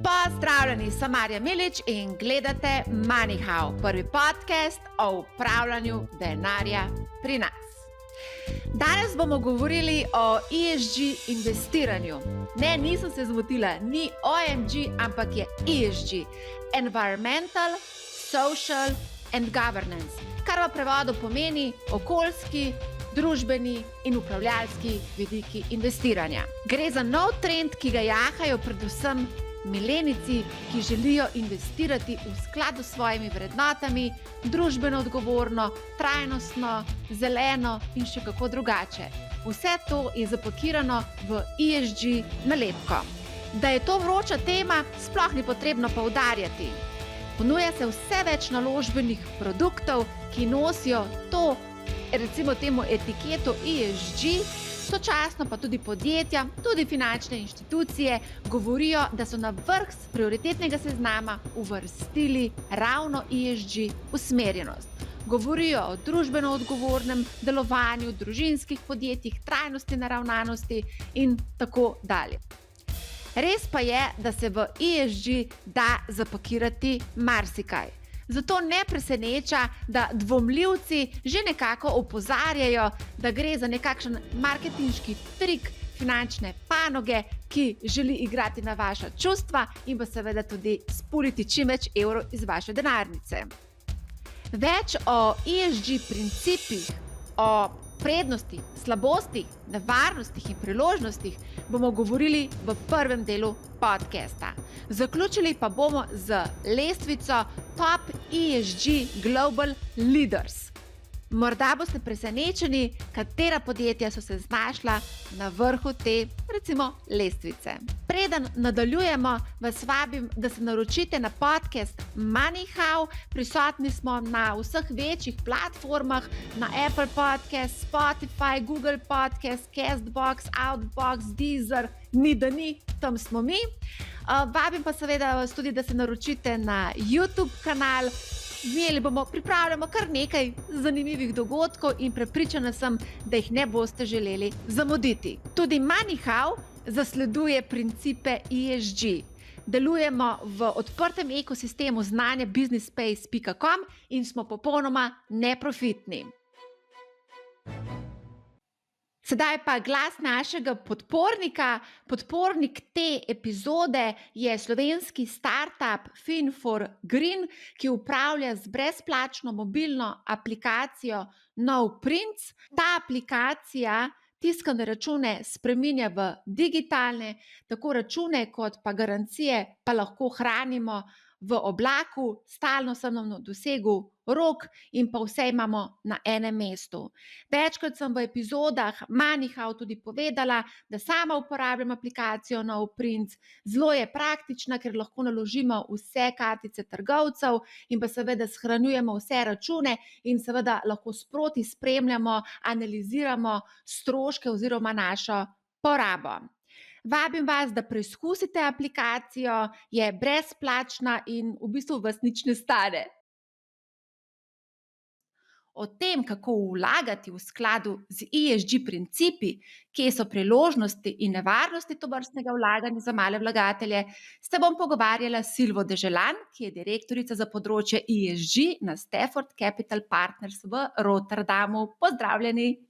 Pozdravljeni, sem Marja Milič in gledate MoneyHow, prvi podcast o upravljanju denarja pri nas. Danes bomo govorili o ESG investiranju. Ne, nisem se zmotila, ni OMG, ampak je ESG, Environmental, Social and Governance, kar v prevodu pomeni okoljski, družbeni in upravljalski vidiki investiranja. Gre za nov trend, ki ga jahajo predvsem milenici, ki želijo investirati v skladu s svojimi vrednotami, družbeno odgovorno, trajnostno, zeleno in še kako drugače. Vse to je zapakirano v ESG nalepko. Da je to vroča tema, sploh ni potrebno poudarjati. Ponuja se vse več naložbenih produktov, ki nosijo to, recimo temu etiketo ESG, sočasno pa tudi podjetja, tudi finančne inštitucije govorijo, da so na vrh prioritetnega seznama uvrstili ravno ESG usmerjenost. Govorijo o družbeno odgovornem delovanju, družinskih podjetjih, trajnosti, naravnanosti in tako dalje. Res pa je, da se v ESG da zapakirati marsikaj. Zato ne preseneča, da dvomljivci že nekako opozarjajo, da gre za nekakšen marketinški trik finančne panoge, ki želi igrati na vaša čustva in pa seveda tudi spuliti čim več evrov iz vaše denarnice. Več o ESG principih, o prednostih, slabostih, nevarnostih in priložnostih bomo govorili v prvem delu podcasta. Zaključili pa bomo z lestvico Top ESG Global Leaders. Morda boste presenečeni, katera podjetja so se znašla na vrhu te, recimo, lestvice. Preden nadaljujemo, vas vabim, da se naročite na podcast MoneyHow. Prisotni smo na vseh večjih platformah, na Apple Podcast, Spotify, Google Podcast, Castbox, Outbox, Deezer, ni, tam smo mi. Vabim pa seveda vas tudi, da se naročite na YouTube kanal. Pripravljamo kar nekaj zanimivih dogodkov in prepričana sem, da jih ne boste želeli zamuditi. Tudi MoneyHow zasleduje principe ESG. Delujemo v odprtem ekosistemu znanja businessspace.com in smo popolnoma neprofitni. Sedaj pa glas našega podpornika. Podpornik te epizode je slovenski startup Fin4Green, ki upravlja z brezplačno mobilno aplikacijo NoPrints. Ta aplikacija tiskane račune spreminja v digitalne, tako račune kot pa garancije pa lahko hranimo v oblaku, stalno sem na dosegu rok in pa vse imamo na enem mestu. Večkrat sem v epizodah MoneyHow tudi povedala, da sama uporabljam aplikacijo NoPrints. Zelo je praktična, ker lahko naložimo vse kartice trgovcev in pa seveda shranjujemo vse račune in seveda lahko sproti spremljamo, analiziramo stroške oziroma našo porabo. Vabim vas, da preizkusite aplikacijo, je brezplačna in v bistvu vas nič ne stane. O tem, kako vlagati v skladu z ESG principi, kje so priložnosti in nevarnosti tovrstnega vlaganja za male vlagatelje, se bom pogovarjala s Silvo Deželan, ki je direktorica za področje ESG na Stafford Capital Partners v Rotterdamu. Pozdravljeni!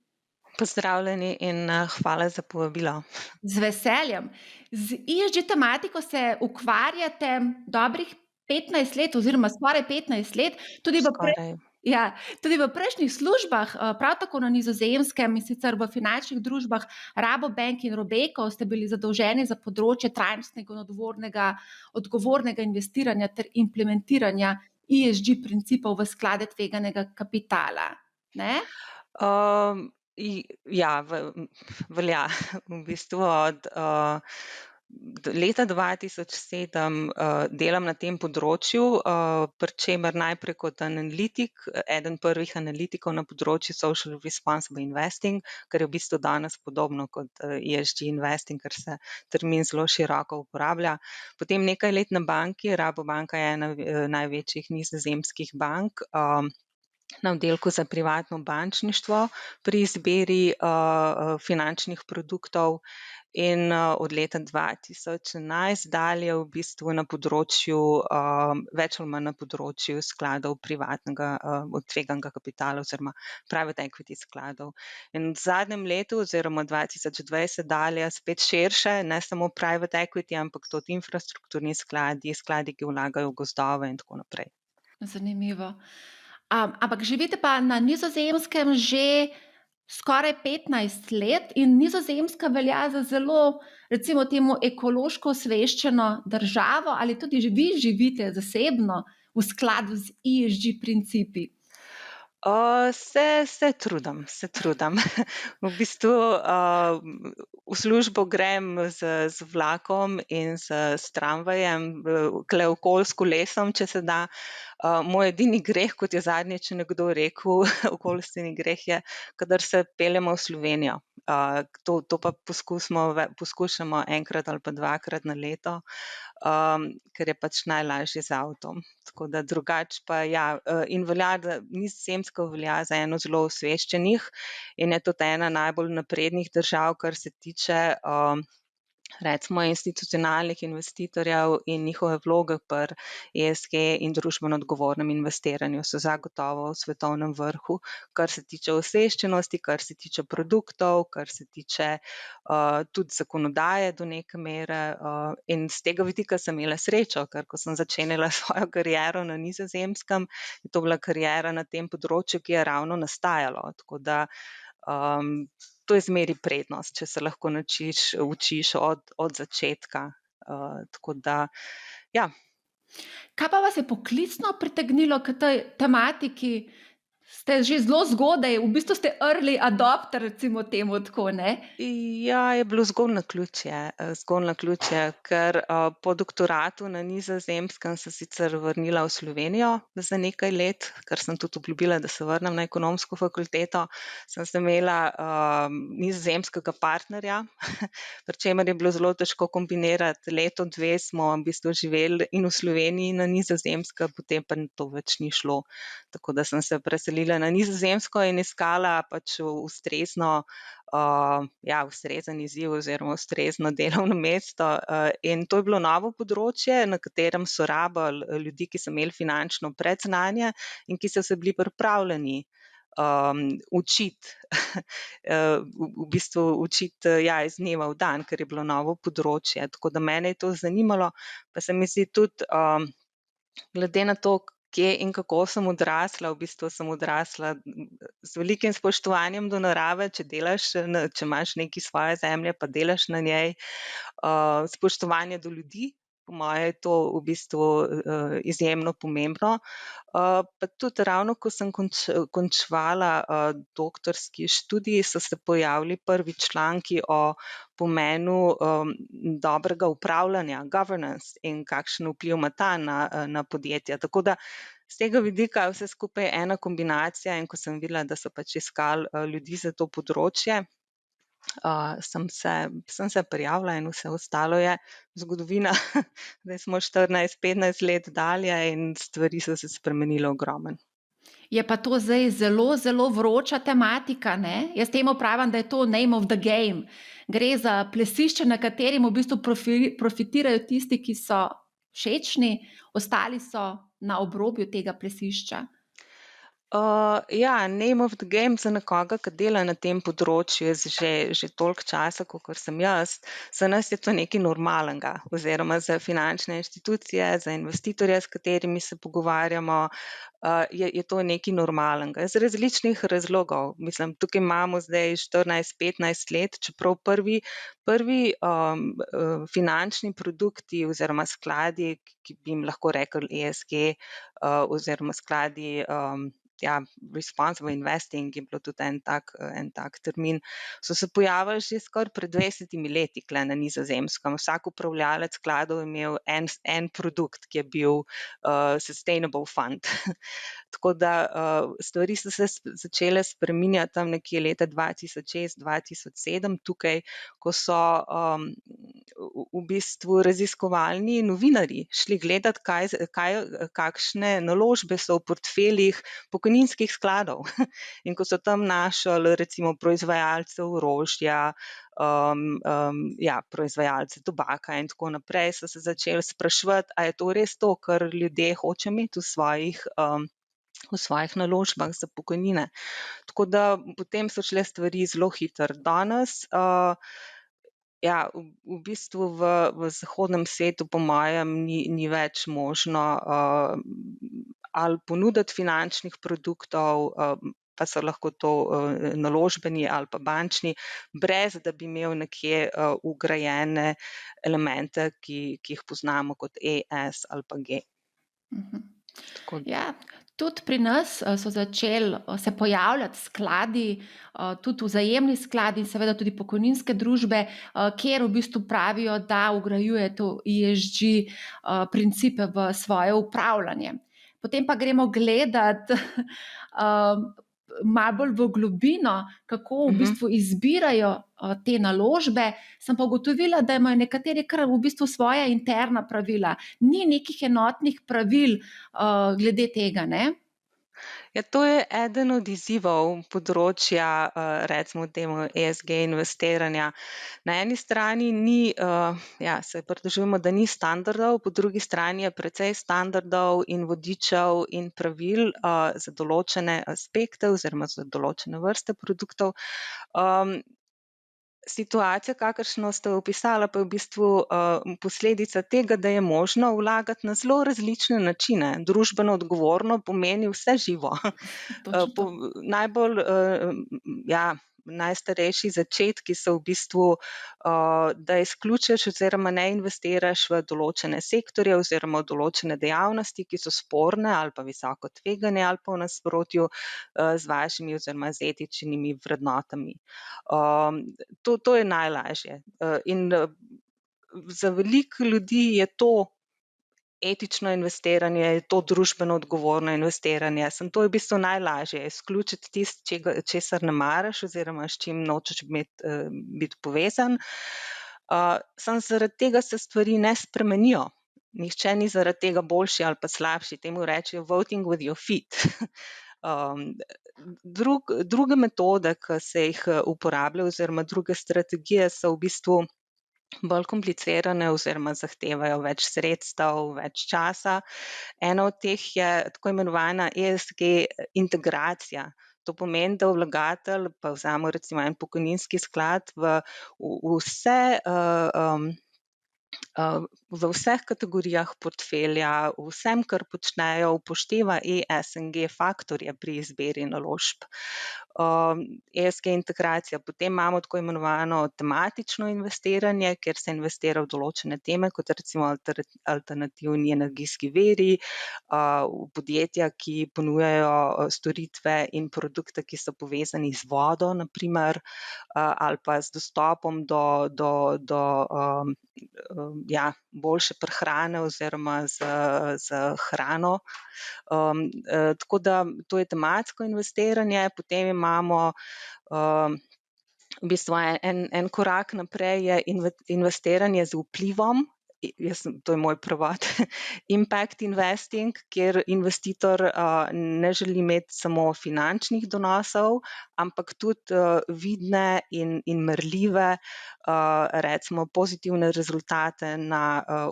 Pozdravljeni in hvala za povabilo. Z veseljem. Z ESG tematiko se ukvarjate dobrih 15 let oziroma skoraj 15 let, tudi v prejšnjih službah, prav tako na Nizozemskem in sicer v finančnih družbah Rabobank in Robeco ste bili zadolženi za področje trajnostnega in odgovornega investiranja ter implementiranja ESG principov v sklade tveganega kapitala. Ne? Ja, velja. V bistvu od leta 2007 delam na tem področju, pri čemer najprej kot analitik, eden prvih analitikov na področju Social Responsible Investing, kar je v bistvu danes podobno kot ESG Investing, ker se termin zelo široko uporablja. Potem nekaj let na banki, Rabobanka je ena največjih nizozemskih bank, na oddelku za privatno bančništvo pri izbiri finančnih produktov in od leta 2011 dalje v bistvu na področju, več ali manj na področju skladov privatnega tveganega kapitala oziroma private equity skladov. In v zadnjem letu oziroma 2020 dalje spet širše, ne samo private equity, ampak tudi infrastrukturni skladi, skladi, ki vlagajo v gozdove in tako naprej. Zanimivo. Ampak živite pa na Nizozemskem že skoraj 15 let in Nizozemska velja za zelo, recimo temu, ekološko osveščeno državo. Ali tudi vi živite zasebno v skladu z ESG principi? Se trudim, se trudim. V bistvu, v službo grem z vlakom in s tramvajem, tule okoli s kolesom, če se da. Moj edini greh, kot je zadnjič nekdo rekel, okolišni greh je, kadar se peljemo v Slovenijo. To pa poskušamo enkrat ali pa dvakrat na leto, ker je pač najlažje z avtom. Tako da drugače pa ja, in velja, da Nizozemska velja za eno zelo osveščenih in je tudi ena najbolj naprednih držav, kar se tiče recimo institucionalnih investitorjev in njihove vloge pri ESG in družbeno odgovornem investiranju so zagotovo v svetovnem vrhu, kar se tiče osveščenosti, kar se tiče produktov, kar se tiče tudi zakonodaje do neke mere, in z tega vidika sem imela srečo, ker ko sem začenjala svojo kariero na Nizozemskem, je to bila kariera na tem področju, ki je ravno nastajalo, tako da to je zmeraj prednost, če se lahko učiš od začetka. Tako da, ja. Kaj pa vas je poklicno pritegnilo k tej tematiki? Ste že zelo zgodaj, v bistvu ste early adopter, recimo temu tako, ne? Ja, je bilo zgolj naključje, ker po doktoratu na Nizozemskem sem sicer vrnila v Slovenijo za nekaj let, ker sem tudi obljubila, da se vrnem na ekonomsko fakulteto, sem se imela nizozemskega partnerja, pri čemer je bilo zelo težko kombinirati. Leto, dve smo v bistvu živeli in v Sloveniji in na Nizozemskem, potem pa to več ni šlo. Tako da sem se preselila na Nizozemsko in iskala pač ustrezen izziv oziroma ustrezno delovno mesto. In to je bilo novo področje, na katerem so rabili ljudi, ki so imeli finančno predznanje in ki so se bili pripravljeni učiti, v bistvu učiti iz dneva v dan, ker je bilo novo področje. Tako da mene je to zanimalo, pa se mi zdi tudi, glede na to, kje in kako sem odrasla, v bistvu sem odrasla z velikim spoštovanjem do narave, če imaš nekaj svoje zemlje, pa delaš na njej, spoštovanje do ljudi, po moje je to v bistvu izjemno pomembno. Pa tudi ravno, ko sem končevala doktorski študij, so se pojavili prvi članki o pomenu dobrega upravljanja, governance, in kakšen vpliv ima ta na podjetja. Tako da z tega vidika vse skupaj ena kombinacija, in ko sem videla, da so pač iskali ljudi za to področje, sem se prijavila in vse ostalo je zgodovina. Zdaj smo 14-15 let dalje in stvari so se spremenile ogromno. Je pa to zdaj zelo, zelo vroča tematika, ne? Jaz temu pravim, da je to name of the game. Gre za plesišče, na katerem v bistvu profitirajo tisti, ki so všečni, ostali so na obrobju tega plesišča. Name of the game za nekoga, ki dela na tem področju že toliko časa, kakor sem jaz, za nas je to nekaj normalnega, oziroma za finančne inštitucije, za investitorje, s katerimi se pogovarjamo, je to nekaj normalnega. Iz različnih razlogov. Mislim, tukaj imamo zdaj 14-15 let, čeprav prvi finančni produkti oziroma skladi, ki bi jim lahko rekli ESG, oziroma skladi, responsible investing je bilo tudi en tak termin, so se pojavili že skoraj pred 20 leti tule na Nizozemskem. Vsak upravljalec skladov je imel en produkt, ki je bil sustainable fund. Tako da stvari so se začele spreminjati tam nekje leta 2006-2007, tukaj, ko so v bistvu raziskovalni novinarji šli gledati, kakšne naložbe so v portfeljih pokojninskih skladov. In ko so tam našli recimo proizvajalce orožja, proizvajalce tobaka in tako naprej, so se začeli spraševati, a je to res to, kar ljudje hočejo imeti v svojih naložbah za pokojnine. Tako da potem so šle stvari zelo hitro. Danes, v bistvu v zahodnem svetu, po mojem, ni več možno ali ponuditi finančnih produktov, pa so lahko to naložbeni ali pa bančni, brez da bi imel nekje vgrajene elemente, ki jih poznamo kot E, S ali pa G. Tako da. Ja, tudi pri nas so začeli se pojavljati skladi, tudi vzajemni skladi in seveda tudi pokojninske družbe, kjer v bistvu pravijo, da vgrajuje to ESG principe v svoje upravljanje. Potem pa gremo gledat malo bolj v globino, kako v bistvu izbirajo te naložbe. Sem pa ugotovila, da imajo nekateri kar v bistvu svoja interna pravila. Ni nekih enotnih pravil glede tega, ne? Ja, to je eden od izzivov področja, recimo temu ESG investiranja. Na eni strani se pridržujemo, da ni standardov, po drugi strani je precej standardov in vodičev in pravil za določene aspekte oziroma za določene vrste produktov. Situacija, kakršno ste opisala, pa je v bistvu posledica tega, da je možno vlagati na zelo različne načine. Družbeno odgovorno pomeni vse živo. Točno to. Najbolj najstarejši začetki so v bistvu, da izključiš oziroma ne investiraš v določene sektorje oziroma v določene dejavnosti, ki so sporne ali pa visoko tvegane ali pa v nasprotju z vašimi oziroma z etičnimi vrednotami. To je najlažje. In za veliko ljudi je to etično investiranje, je to družbeno odgovorno investiranje. To je v bistvu najlažje, izključiti tisto, česar ne maraš oziroma s čim nočeš biti povezan. Samo zaradi tega se stvari ne spremenijo. Nihče ni zaradi tega boljši ali pa slabši. Temu rečejo voting with your feet. Druge metode, ki se jih uporablja oziroma druge strategije so v bistvu bolj komplicirane oziroma zahtevajo več sredstev, več časa. Ena od teh je tako imenovana ESG integracija. To pomeni, da vlagatelj, pa vzamemo recimo en pokojninski sklad, v vseh kategorijah portfelja, v vsem, kar počnejo, upošteva ESG faktorje pri izbiri naložb. ESG integracija, potem imamo tako imenovano tematično investiranje, kjer se investira v določene teme, kot recimo alternativni energijski viri, v podjetja, ki ponujajo storitve in produkte, ki so povezani z vodo, na primer, ali pa z dostopom do boljše prehrane oziroma z hrano. Tako da to je tematsko investiranje, potem imamo v bistvu en korak naprej je investiranje z vplivom. To je moj prevod, impact investing, kjer investitor ne želi imeti samo finančnih donosov, ampak tudi vidne in merljive, recimo pozitivne rezultate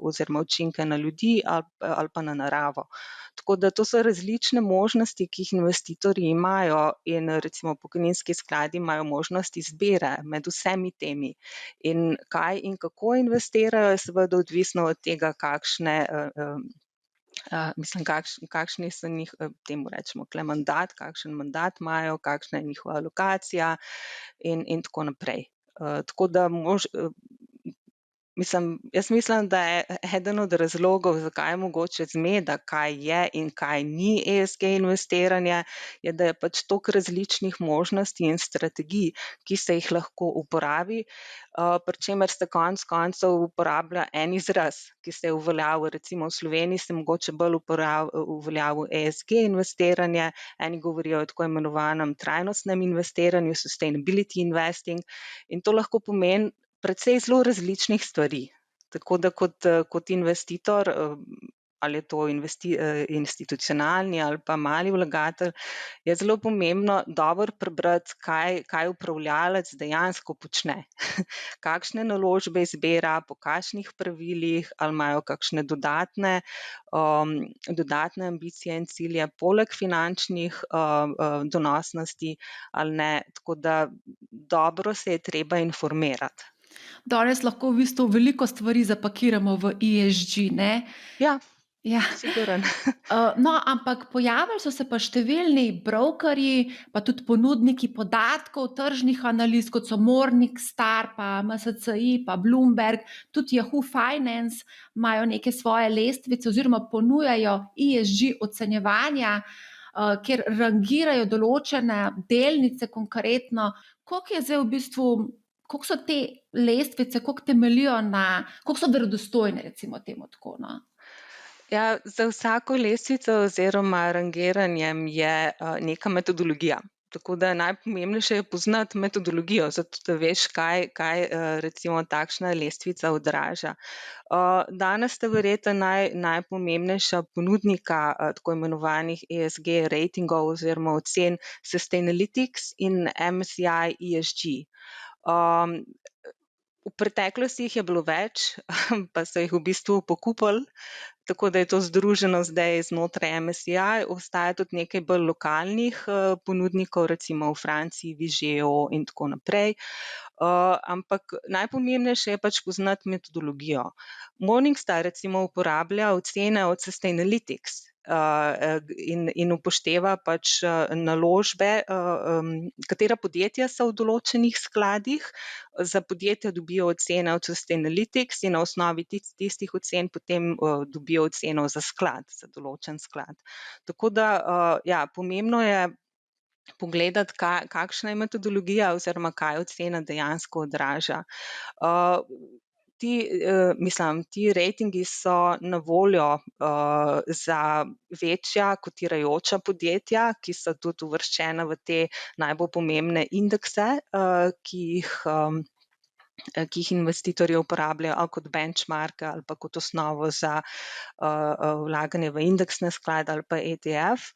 oziroma učinke na ljudi ali pa na naravo. Tako da to so različne možnosti, ki jih investitorji imajo, in recimo pokojninski skladi imajo možnost izbire med vsemi temi. In kaj in kako investirajo, je seveda odvisno od tega, kakšni so temu rečemo mandat, kakšen mandat imajo, kakšna je njihova alokacija in tako naprej. Tako da jaz mislim, da je eden od razlogov, zakaj je mogoče zmeda, kaj je in kaj ni ESG investiranje, je, da je pač toliko različnih možnosti in strategij, ki se jih lahko uporabi, pri čemer se konec koncev uporablja en izraz, ki se je uveljavil, recimo v Sloveniji se mogoče bolj uveljavil ESG investiranje, eni govorijo o tako imenovanem trajnostnem investiranju, sustainability investing, in to lahko pomeni precej zelo različnih stvari. Tako da kot investitor, ali je to institucionalni ali pa mali vlagatelj, je zelo pomembno dobro prebrati, kaj upravljavec dejansko počne. Kakšne naložbe izbira, po kakšnih pravilih, ali imajo kakšne dodatne ambicije in cilje poleg finančnih donosnosti ali ne. Tako da dobro se je treba informirati. Danes lahko v bistvu veliko stvari zapakiramo v ESG, ne? Ja, Ja. sigurno. No, ampak pojavili so se pa številni brokerji, pa tudi ponudniki podatkov, tržnih analiz, kot so Morningstar, pa MSCI, pa Bloomberg, tudi Yahoo Finance imajo neke svoje lestvice oziroma ponujajo ESG ocenjevanja, kjer rangirajo določene delnice konkretno. Koliko je zdaj v bistvu, koliko so te lestvice, koliko temeljijo koliko so verodostojne, recimo temu tako, no? Ja, za vsako lestvico oziroma rangiranjem je neka metodologija. Tako da najpomembnejše je poznati metodologijo, zato da veš, kaj recimo takšna lestvica odraža. Danes sta verjetno najpomembnejša ponudnika tako imenovanih ESG ratingov oziroma ocen Sustainalytics in MSCI ESG. V preteklosti jih je bilo več, pa so jih v bistvu pokupili, tako da je to združeno zdaj znotraj MSCI. Obstaja tudi nekaj bolj lokalnih ponudnikov, recimo v Franciji, Vigeo in tako naprej. Ampak najpomembnejše je pač poznati metodologijo. Morningstar recimo uporablja ocene od Sustainalytics in upošteva pač naložbe, katera podjetja so v določenih skladih. Za podjetja dobijo ocene od Sustainalytics in na osnovi tistih ocen potem dobijo oceno za sklad, za določen sklad. Tako da, ja, pomembno je pogledati, kakšna je metodologija oziroma kaj ocena dejansko odraža. Ti ratingi so na voljo za večja kotirajoča podjetja, ki so tudi uvrščena v te najbolj pomembne indekse, ki jih investitorji uporabljajo ali kot benchmarke ali pa kot osnovo za vlaganje v indeksne sklade ali pa ETF.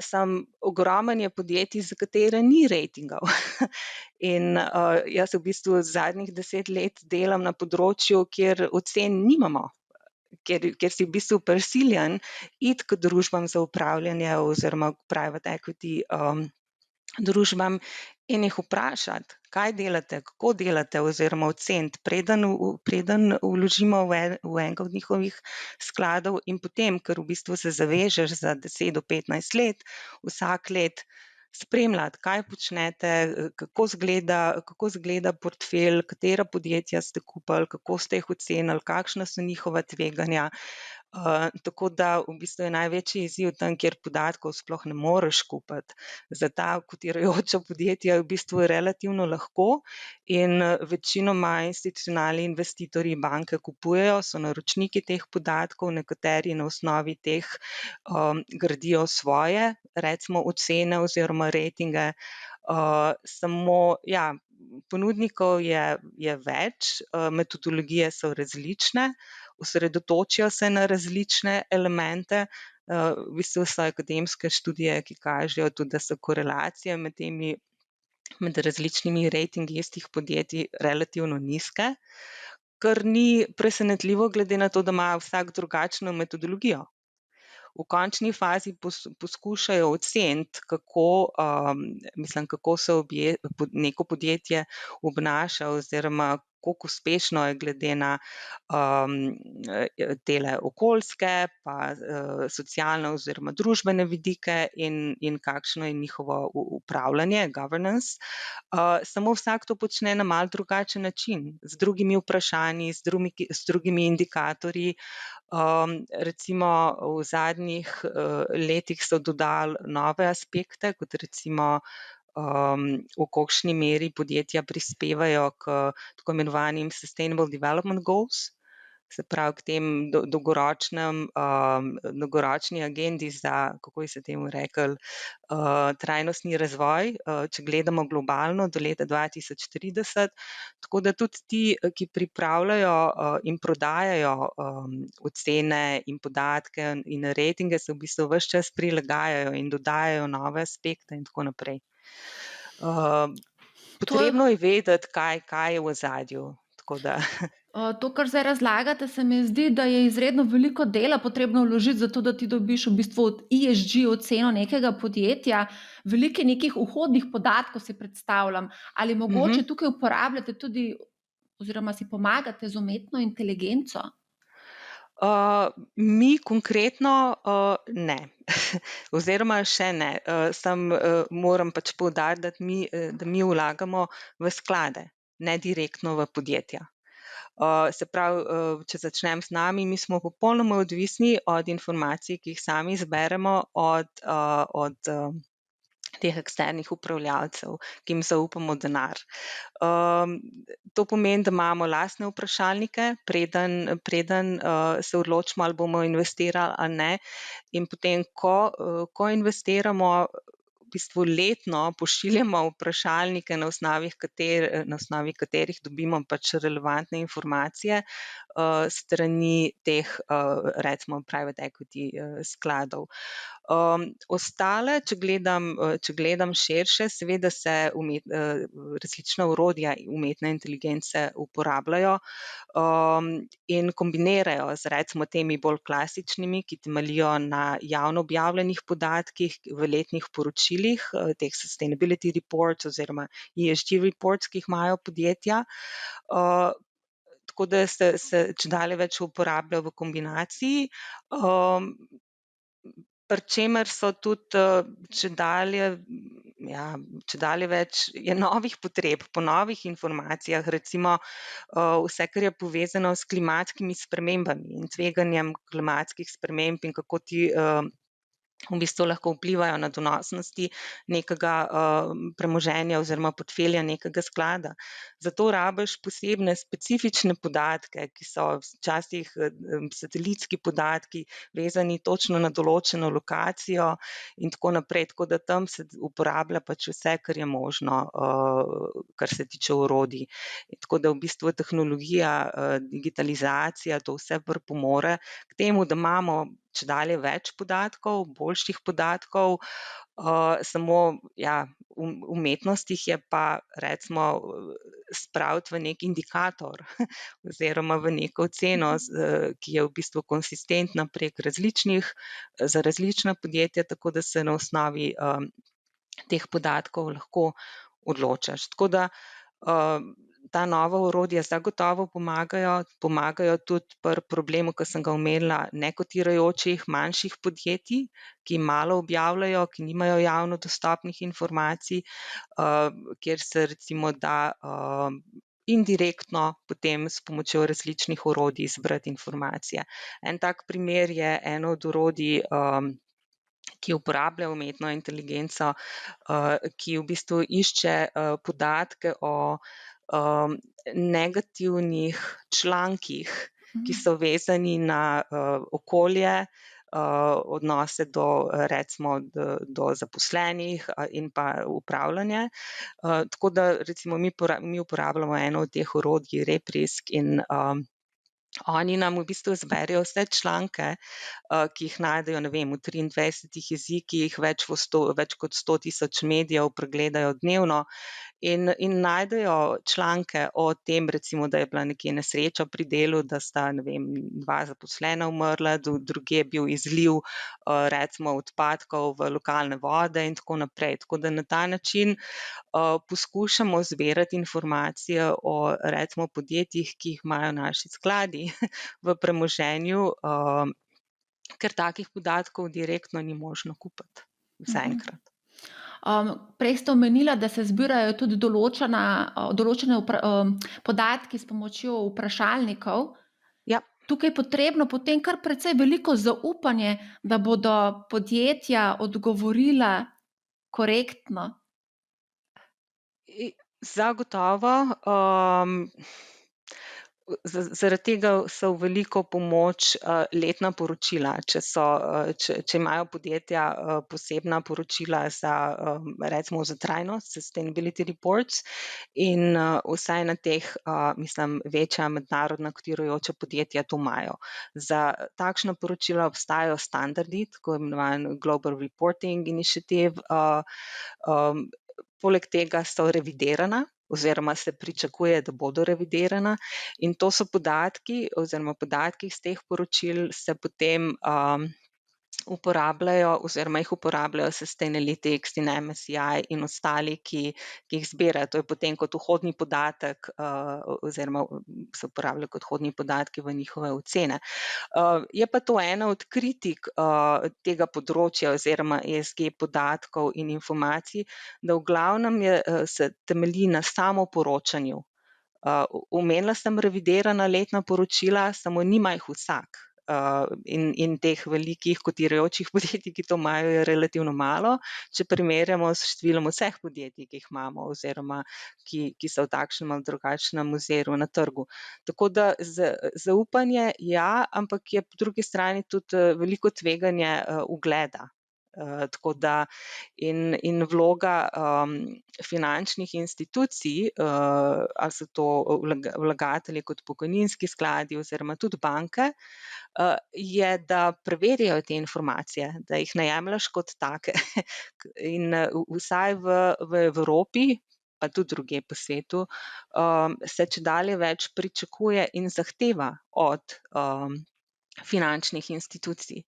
Samo ogromen je podjetij, za katere ni ratingov. In jaz v bistvu zadnjih 10 let delam na področju, kjer ocen nimamo. Ker si v bistvu prisiljen iti k družbam za upravljanje oziroma private equity družbam in jih vprašati, kaj delate, kako delate, oziroma oceniti, preden vložimo v enega od njihovih skladov, in potem, ker v bistvu se zavežeš za 10 do 15 let, vsak let spremljati, kaj počnete, kako izgleda portfelj, katera podjetja ste kupili, kako ste jih ocenili, kakšna so njihova tveganja. Tako da v bistvu je največji izziv tam, kjer podatkov sploh ne moreš kupiti. Za ta kotirajoča podjetja je v bistvu relativno lahko in večinoma institucionalni investitorji banke kupujejo, so naročniki teh podatkov, nekateri na osnovi teh gradijo svoje, recimo ocene oziroma ratinge. Samo, ja, ponudnikov je več, metodologije so različne, osredotočijo se na različne elemente. V bistvu so akademske študije, ki kažejo tudi, da so korelacije med različnimi ratingi istih podjetij relativno nizke, kar ni presenetljivo, glede na to, da ima vsak drugačno metodologijo. V končni fazi poskušajo oceniti, kako se neko podjetje obnaša oziroma koliko uspešno je glede na tele okoljske pa socialne oziroma družbene vidike in kakšno je njihovo upravljanje, governance. Samo vsak to počne na malo drugačen način, z drugimi vprašanji, z drugimi indikatorji. Recimo v zadnjih letih so dodali nove aspekte, kot recimo v kolikšni meri podjetja prispevajo k tako imenovanim Sustainable Development Goals. se pravi k tem dolgoročni agendi za, kako se temu rekli, trajnostni razvoj, če gledamo globalno do leta 2030. Tako da tudi ti, ki pripravljajo in prodajajo ocene in podatke in ratinge, se v bistvu ves čas prilagajajo in dodajajo nove aspekte in tako naprej. To je Potrebno je vedeti, kaj je v ozadju, tako da. To, kar zdaj razlagate, se mi zdi, da je izredno veliko dela potrebno vložiti za to, da ti dobiš v bistvu ESG oceno nekega podjetja. Veliko nekih vhodnih podatkov si predstavljam. Ali mogoče tukaj uporabljate tudi oziroma si pomagate z umetno inteligenco? Mi konkretno ne, oziroma še ne. Moram pač poudariti, da mi vlagamo v sklade, ne direktno v podjetja. Se pravi, če začnem z nami, mi smo popolnoma odvisni od informacij, ki jih sami zberemo od teh eksternih upravljavcev, ki jim zaupamo denar. To pomeni, da imamo lastne vprašalnike, preden se odločimo, ali bomo investirali ali ne. In potem, ko investiramo, v bistvu letno pošiljamo vprašalnike, na osnovi katerih dobimo pač relevantne informacije strani teh, recimo private equity skladov. Ostale, če gledam širše, seveda se različna orodja umetne inteligence uporabljajo in kombinirajo z recimo temi bolj klasičnimi, ki temeljijo na javno objavljenih podatkih v letnih poročilih, teh sustainability reports oziroma ESG reports, ki jih imajo podjetja. Tako da se čedalje več uporablja v kombinaciji, pri čemer so tudi čedalje več je novih potreb po novih informacijah, recimo vse, kar je povezano s klimatskimi spremembami in tveganjem klimatskih sprememb in kako ti v bistvu lahko vplivajo na donosnosti nekega premoženja oziroma portfelja nekega sklada. Zato rabiš posebne specifične podatke, ki so včasih satelitski podatki, vezani točno na določeno lokacijo in tako naprej. Tako da tam se uporablja pač vse, kar je možno, kar se tiče orodij. Tako da v bistvu tehnologija, digitalizacija, to vse pripomore k temu, da imamo čedalje več podatkov, boljših podatkov, samo umetnost jih je pa recimo spraviti v neki indikator oziroma v neko oceno, ki je v bistvu konsistentna za različna podjetja, tako da se na osnovi teh podatkov lahko odločaš. Tako da ta nova orodja zagotovo pomagajo tudi pri problemu, ki sem ga omenila, nekotirajočih manjših podjetij, ki malo objavljajo, ki nimajo javno dostopnih informacij, kjer se recimo da indirektno potem s pomočjo različnih orodij zbrati informacije. En tak primer je eno od orodij, ki uporablja umetno inteligenco, ki v bistvu išče podatke o negativnih člankih, ki so vezani na okolje, odnose do zaposlenih in pa upravljanje. Tako da recimo mi uporabljamo eno od teh orodij, RepRisk, in oni nam v bistvu zberejo vse članke, ki jih najdejo, ne vem, v 23 jezikih, več kot 100.000 medijev pregledajo dnevno in najdejo članke o tem, recimo, da je bila nekje nesreča pri delu, da sta, ne vem, 2 zaposlena umrla, drugje je bil izliv recimo odpadkov v lokalne vode in tako naprej. Tako da na ta način poskušamo zbirati informacije o recimo podjetjih, ki jih imajo naši skladi v premoženju, ker takih podatkov direktno ni možno kupiti zaenkrat. Prej ste omenila, da se zbirajo tudi določene podatki s pomočjo vprašalnikov. Ja. Tukaj je potrebno potem kar precej veliko zaupanje, da bodo podjetja odgovorila korektno. Zagotovo. Zaradi tega so v veliko pomoč letna poročila, če imajo podjetja posebna poročila za recimo za trajnost, sustainability reports, in vsaj na teh, mislim, večja mednarodna kotirajoča podjetja to imajo. Za takšna poročila obstajajo standardi, tako imenovan Global Reporting Initiative, poleg tega so revidirana oziroma se pričakuje, da bodo revidirana, in to so podatki oziroma podatki iz teh poročil se potem uporabljajo oziroma jih uporabljajo Sustainalytics in MSCI in ostali, ki jih zbirajo. To je potem kot vhodni podatek oziroma se uporablja kot vhodni podatki v njihove ocene. Je pa to ena od kritik tega področja oziroma ESG podatkov in informacij, da v glavnem se temelji na samoporočanju. Omenila sem revidirana letna poročila, samo nima jih vsak. In teh velikih kotirajočih podjetij, ki to imajo, je relativno malo, če primerjamo s številom vseh podjetij, ki jih imamo oziroma ki so v takšnem ali drugačnem oziru na trgu. Tako da zaupanje ja, ampak je po drugi strani tudi veliko tveganje ugleda. Tako da in vloga finančnih institucij, ali so to vlagatelji kot pokojninski skladi oziroma tudi banke, je, da preverijo te informacije, da jih ne jemlješ kot take. In vsaj v Evropi, pa tudi drugje po svetu, se čedalje več pričakuje in zahteva od finančnih institucij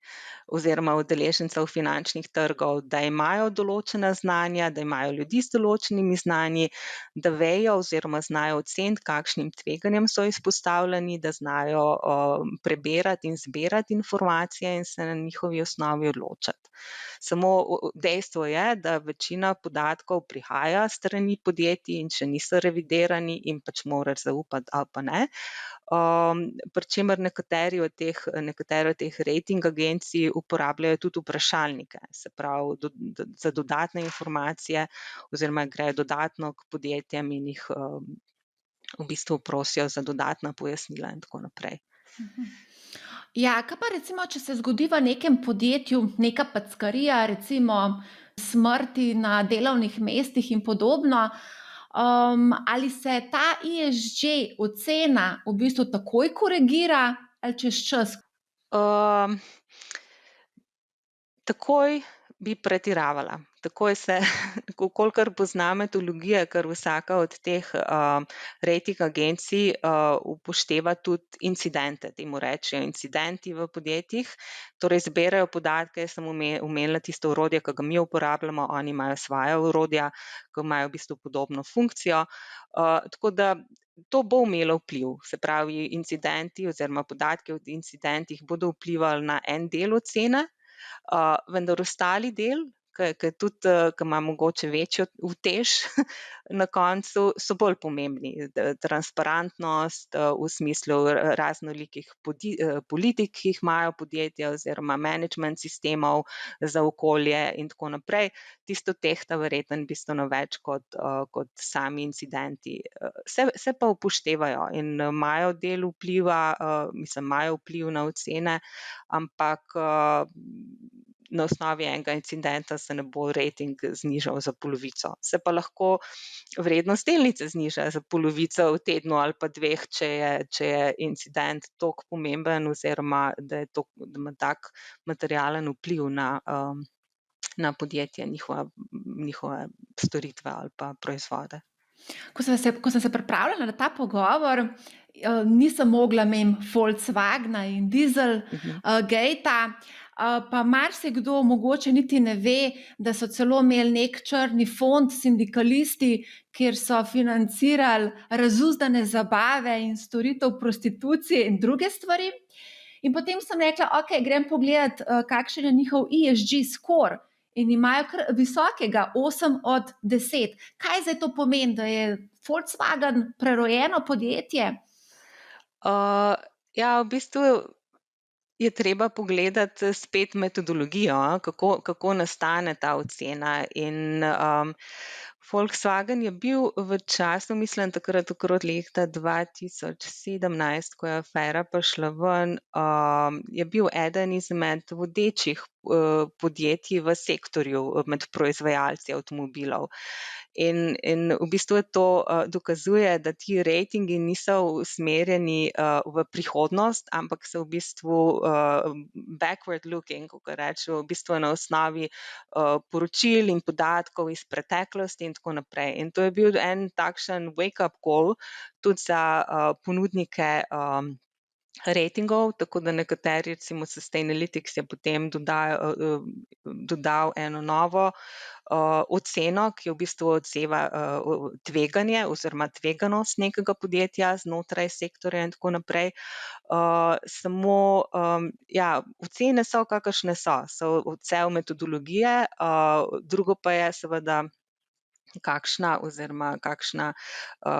oziroma udeležencev finančnih trgov, da imajo določena znanja, da imajo ljudi z določenimi znanji, da vejo oziroma znajo oceniti, kakšnim tveganjem so izpostavljeni, da znajo prebirati in zbirati informacije in se na njihovi osnovi odločati. Samo dejstvo je, da večina podatkov prihaja s strani podjetij in če niso revidirani in pač moraš zaupati ali pa ne. Pri čemer nekatere od teh rating agencij uporabljajo tudi vprašalnike, se pravi za dodatne informacije oziroma grejo dodatno k podjetjem in jih v bistvu prosijo za dodatna pojasnila in tako naprej. Ja, kaj pa recimo, če se zgodi v nekem podjetju neka packarija, recimo smrti na delovnih mestih in podobno, ali se ta ESG ocena v bistvu takoj korigira ali čez čas? Takoj bi pretiravala. Takoj se, kolikor poznam metodologije, kar vsaka od teh rating agencij upošteva tudi incidente, temu rečejo incidenti v podjetjih, torej zbirajo podatke, sem omenila tisto orodje, ki ga mi uporabljamo, oni imajo svoja orodja, ki imajo v bistvu podobno funkcijo, tako da to bo imelo vpliv, se pravi incidenti oziroma podatki o incidentih bodo vplivali na en del ocene, vendar ostali del, ki ima mogoče večjo utež na koncu, so bolj pomembni. Transparentnost v smislu raznolikih politik, ki jih imajo podjetja oziroma management sistemov za okolje in tako naprej. Tisto tehta verjetno bistveno več kot sami incidenti. Se pa upoštevajo in imajo del vpliva, imajo vpliv na ocene, ampak na osnovi enega incidenta se ne bo rating znižal za polovico. Se pa lahko vrednost delnice zniža za polovico v tednu ali pa dveh, če je incident toliko pomemben oziroma da ima tak materialen vpliv na podjetje, njihove storitve ali pa proizvode. Ko sem se pripravljala na ta pogovor, nisem mogla mimo Volkswagna in Dieselgate, pa marsikdo mogoče niti ne ve, da so celo imeli nek črni fond sindikalisti, kjer so financirali razuzdane zabave in storitev prostitucije in druge stvari. In potem sem rekla, okej, grem pogledat, kakšen je njihov ESG score. In imajo kar visokega 8 od 10. Kaj zdaj to pomeni, da je Volkswagen prerojeno podjetje? Ja, v bistvu je treba pogledati spet metodologijo, kako nastane ta ocena. In Volkswagen je bil v času, mislim, takrat okrog leta 2017, ko je afera prišla ven, je bil eden izmed vodečih podjetij v sektorju med proizvajalci avtomobilov. In v bistvu to dokazuje, da ti rejtingi niso usmerjeni v prihodnost, ampak so v bistvu backward looking, kako rečem, v bistvu na osnovi poročil in podatkov iz preteklosti in tako naprej. In to je bil en takšen wake-up call tudi za ponudnike rejtingov, tako da nekateri, recimo Sustainalytics je potem dodal eno novo oceno, ki v bistvu odseva tveganje oziroma tveganost nekega podjetja znotraj sektorja in tako naprej. Samo, ja, ocene so, kakršne so odsev metodologije, drugo pa je seveda kakšna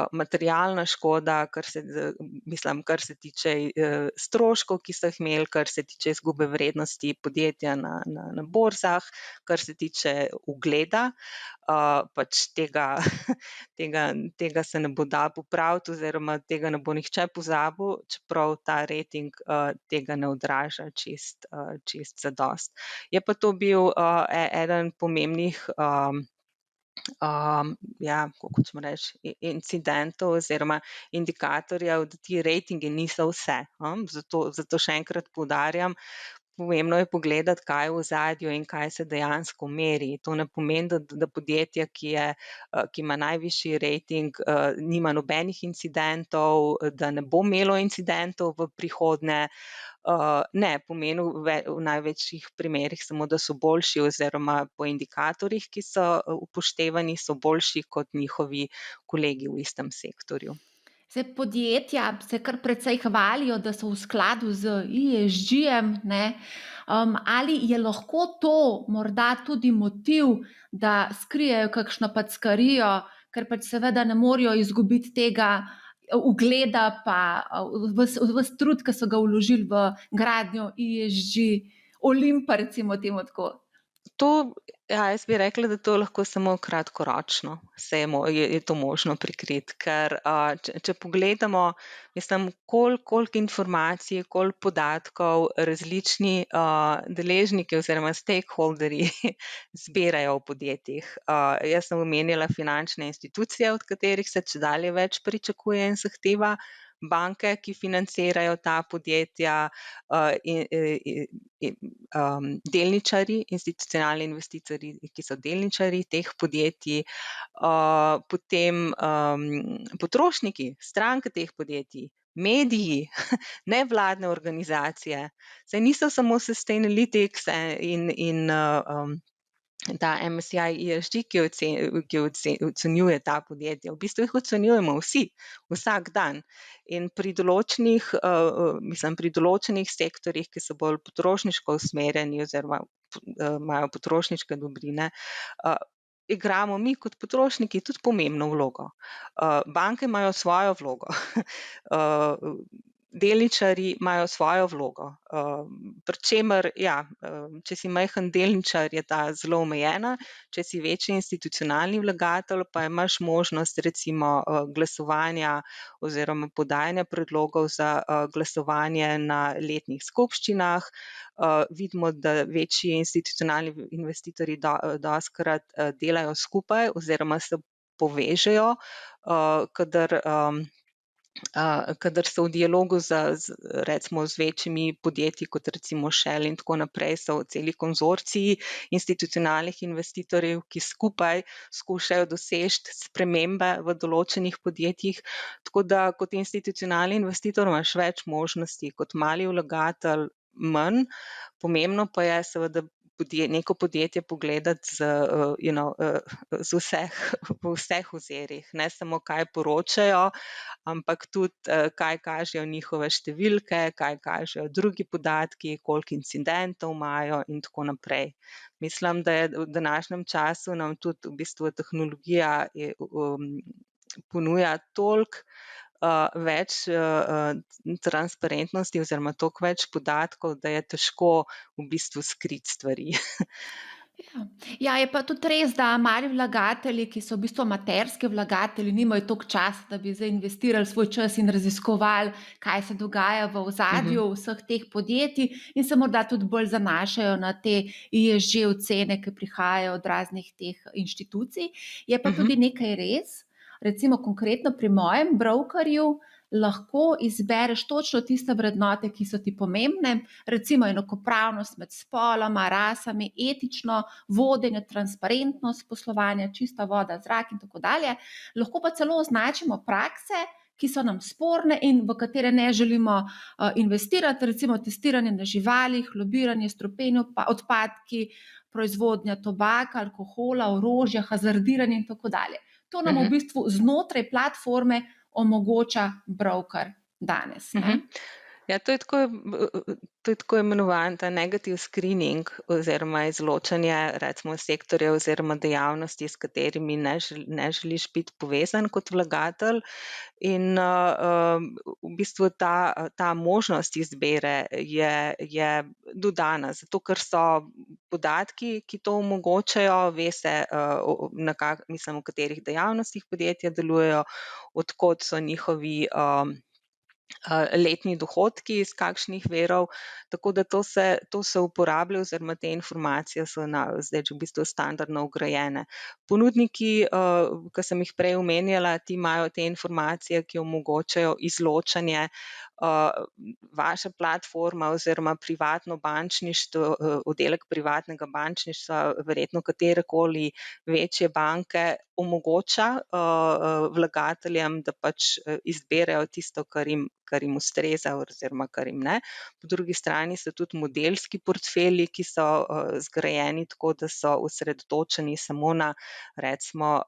materialna škoda, kar se tiče stroškov, ki so jih imeli, kar se tiče izgube vrednosti podjetja na borzah, kar se tiče ugleda, pač tega se ne bo dalo popraviti oziroma tega ne bo nihče pozabil, čeprav ta rating tega ne odraža čisto zadosti. Je pa to bil eden pomembnih ja, kako hočemo reči, incidentov oziroma indikatorjev, da ti rejtingi niso vse. Zato še enkrat poudarjam, pomembno je pogledati, kaj je v ozadju in kaj se dejansko meri. To ne pomeni, da podjetje, ki ima najvišji rejting, nima nobenih incidentov, da ne bo imelo incidentov v prihodnje. Ne, pomeni v največjih primerih samo, da so boljši oziroma po indikatorjih, ki so upoštevani, so boljši kot njihovi kolegi v istem sektorju. Zdaj, podjetja se kar precej hvalijo, da so v skladu z ESG-jem, ne. Ali je lahko to morda tudi motiv, da skrijejo kakšno packarijo, ker pač seveda ne morejo izgubiti tega ugleda pa ves trud, ki so ga vložili v gradnjo ESG Olimpa, recimo temu tako. Jaz bi rekla, da to lahko samo kratkoročno je to možno prikriti, ker če pogledamo, mislim, koliko informacij, koliko podatkov različni deležniki oziroma stakeholderji zbirajo v podjetjih. Jaz sem omenila finančne institucije, od katerih se čedalje več pričakuje in zahteva, banke, ki financirajo ta podjetja, delničarji, institucionalni investitorji, ki so delničarji teh podjetij, potem potrošniki, stranke teh podjetij, mediji, nevladne organizacije. Saj niso samo Sustainalytics in ta MSCI ESG, ki ocenjuje ta podjetja. V bistvu jih ocenjujemo vsi, vsak dan. In pri določenih sektorjih, ki so bolj potrošniško usmerjeni oziroma imajo potrošniške dobrine, igramo mi kot potrošniki tudi pomembno vlogo. Banke imajo svojo vlogo, delničarji imajo svojo vlogo, pri čemer, če si majhen delničar, je ta zelo omejena, če si večji institucionalni vlagatelj, pa imaš možnost recimo glasovanja oziroma podajanja predlogov za glasovanje na letnih skupščinah. Vidimo, da večji institucionalni investitorji dostikrat delajo skupaj oziroma se povežejo, kadar so v dialogu recimo z večjimi podjetji, kot recimo Shell in tako naprej, so celi konzorciji institucionalnih investitorjev, ki skupaj skušajo doseči spremembe v določenih podjetjih. Tako da kot institucionalni investitor imaš več možnosti, kot mali vlagatelj manj. Pomembno pa je seveda neko podjetje pogledati v vseh ozirih, ne samo kaj poročajo, ampak tudi kaj kažejo njihove številke, kaj kažejo drugi podatki, koliko incidentov imajo in tako naprej. Mislim, da je v današnjem času nam tudi v bistvu tehnologija ponuja toliko več transparentnosti oziroma toliko več podatkov, da je težko v bistvu skriti stvari. Ja. Ja, je pa tudi res, da mali vlagatelji, ki so v bistvu amaterski vlagatelji, nimajo toliko časa, da bi zdaj investirali svoj čas in raziskovali, kaj se dogaja v Mhm, ozadju vseh teh podjetij in se morda tudi bolj zanašajo na te ESG ocene, ki prihajajo od raznih teh inštitucij. Je pa mhm, tudi nekaj res, recimo konkretno pri mojem brokerju lahko izbereš točno tiste vrednote, ki so ti pomembne, recimo enakopravnost med spoloma, rasami, etično vodenje, transparentnost poslovanja, čista voda, zrak in tako dalje. Lahko pa celo označimo prakse, ki so nam sporne in v katere ne želimo investirati, recimo testiranje na živalih, lobiranje, strupeni odpadki, proizvodnja tobaka, alkohola, orožja, hazardiranje in tako dalje. To nam v mhm, bistvu znotraj platforme omogoča broker danes, mhm. ne? Ja, to je tako imenovan ta negative screening oziroma izločanje recimo sektorjev oziroma dejavnosti, s katerimi ne želiš biti povezan kot vlagatelj. In v bistvu ta možnost izbire je dodana, zato ker so podatki, ki to omogočajo, ve se, mislim, v katerih dejavnostih podjetja delujejo, od kod so njihovi letni dohodki, iz kakšnih virov, tako da to se uporablja oziroma te informacije so zdaj že v bistvu standardno vgrajene. Ponudniki, ki sem jih prej omenjala, ti imajo te informacije, ki omogočajo izločanje, vaša platforma oziroma privatno bančništvo, oddelek privatnega bančništva, verjetno katerekoli večje banke omogoča, vlagateljem, da pač, izberejo tisto, kar jim ustreza oziroma kar jim ne. Po drugi strani so tudi modelski portfelji, ki so, zgrajeni tako, da so osredotočeni samo na recimo,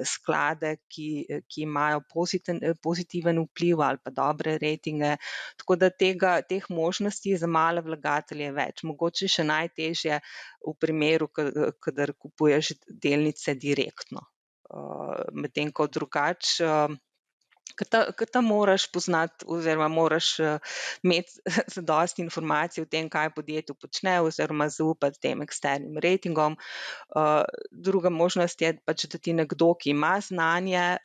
sklade, ki imajo pozitiven vpliv ali pa dobre ratinge, tako da teh možnosti za male vlagatelje je več. Mogoče še najtežje v primeru, kadar kupuješ delnice direktno. Medtem ko drugače, ker tam moraš poznati oziroma moraš, imeti zadosti informacij o tem, kaj v podjetju počne oziroma zaupati tem eksternim ratingom. Druga možnost je pač, da ti nekdo, ki ima znanje,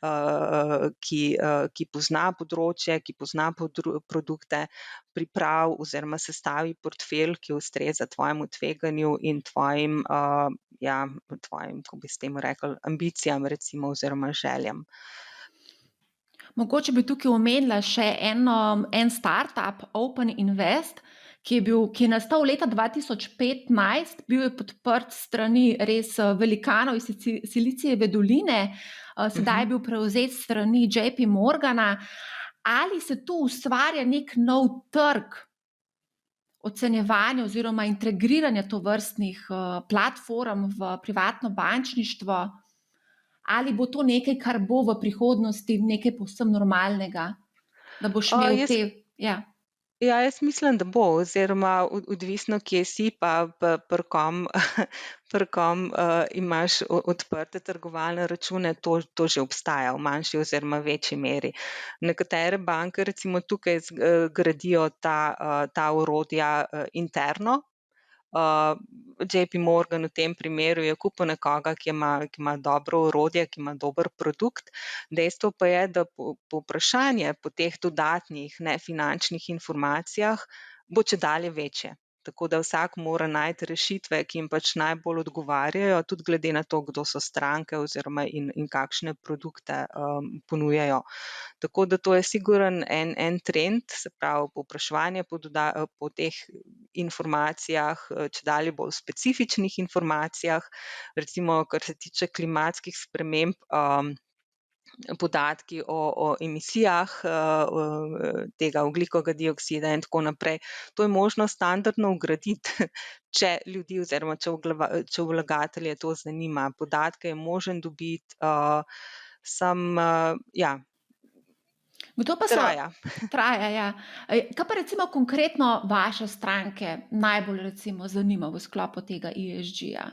ki pozna področje, ki pozna produkte, pripravi oziroma sestavi portfelj, ki ustreza tvojemu tveganju in tvojim, kako bi s temu rekli, ambicijam recimo oziroma željam. Mogoče bi tukaj omenila še en startup, Open Invest, ki je nastal leta 2015, bil je podprt s strani res velikanov iz Silicijeve doline, sedaj Mhm. je bil prevzet s strani JP Morgana. Ali se tu ustvarja nek nov trg ocenjevanja oziroma integriranja tovrstnih platform v privatno bančništvo? Ali bo to nekaj, kar bo v prihodnosti nekaj povsem normalnega, da boš imel Jaz te, ja. Ja, jaz mislim, da bo, oziroma odvisno, kje si, pa pri kom, pri kom imaš odprte trgovalne račune, to že obstaja v manjši oziroma večji meri. Nekatere banke recimo tukaj gradijo ta orodja interno. JP Morgan v tem primeru je kupil nekoga, ki ima dobro orodje, ki ima dober produkt. Dejstvo pa je, da povpraševanje po teh dodatnih nefinančnih informacijah bo čedalje večje. Tako da vsak mora najti rešitve, ki jim pač najbolj odgovarjajo, tudi glede na to, kdo so stranke oziroma in kakšne produkte ponujajo. Tako da to je sigurno en trend, se pravi povpraševanje po teh informacijah, čedalje bolj specifičnih informacijah, recimo kar se tiče klimatskih sprememb, podatki o emisijah tega ogljikovega dioksida in tako naprej. To je možno standardno vgraditi, če ljudi oziroma če vlagatelje to zanima. Podatke je možno dobiti, samo, ja, Kdo pa so traja. traja, ja. Kaj pa recimo konkretno vaše stranke najbolj recimo zanima v sklopu tega ESG-ja?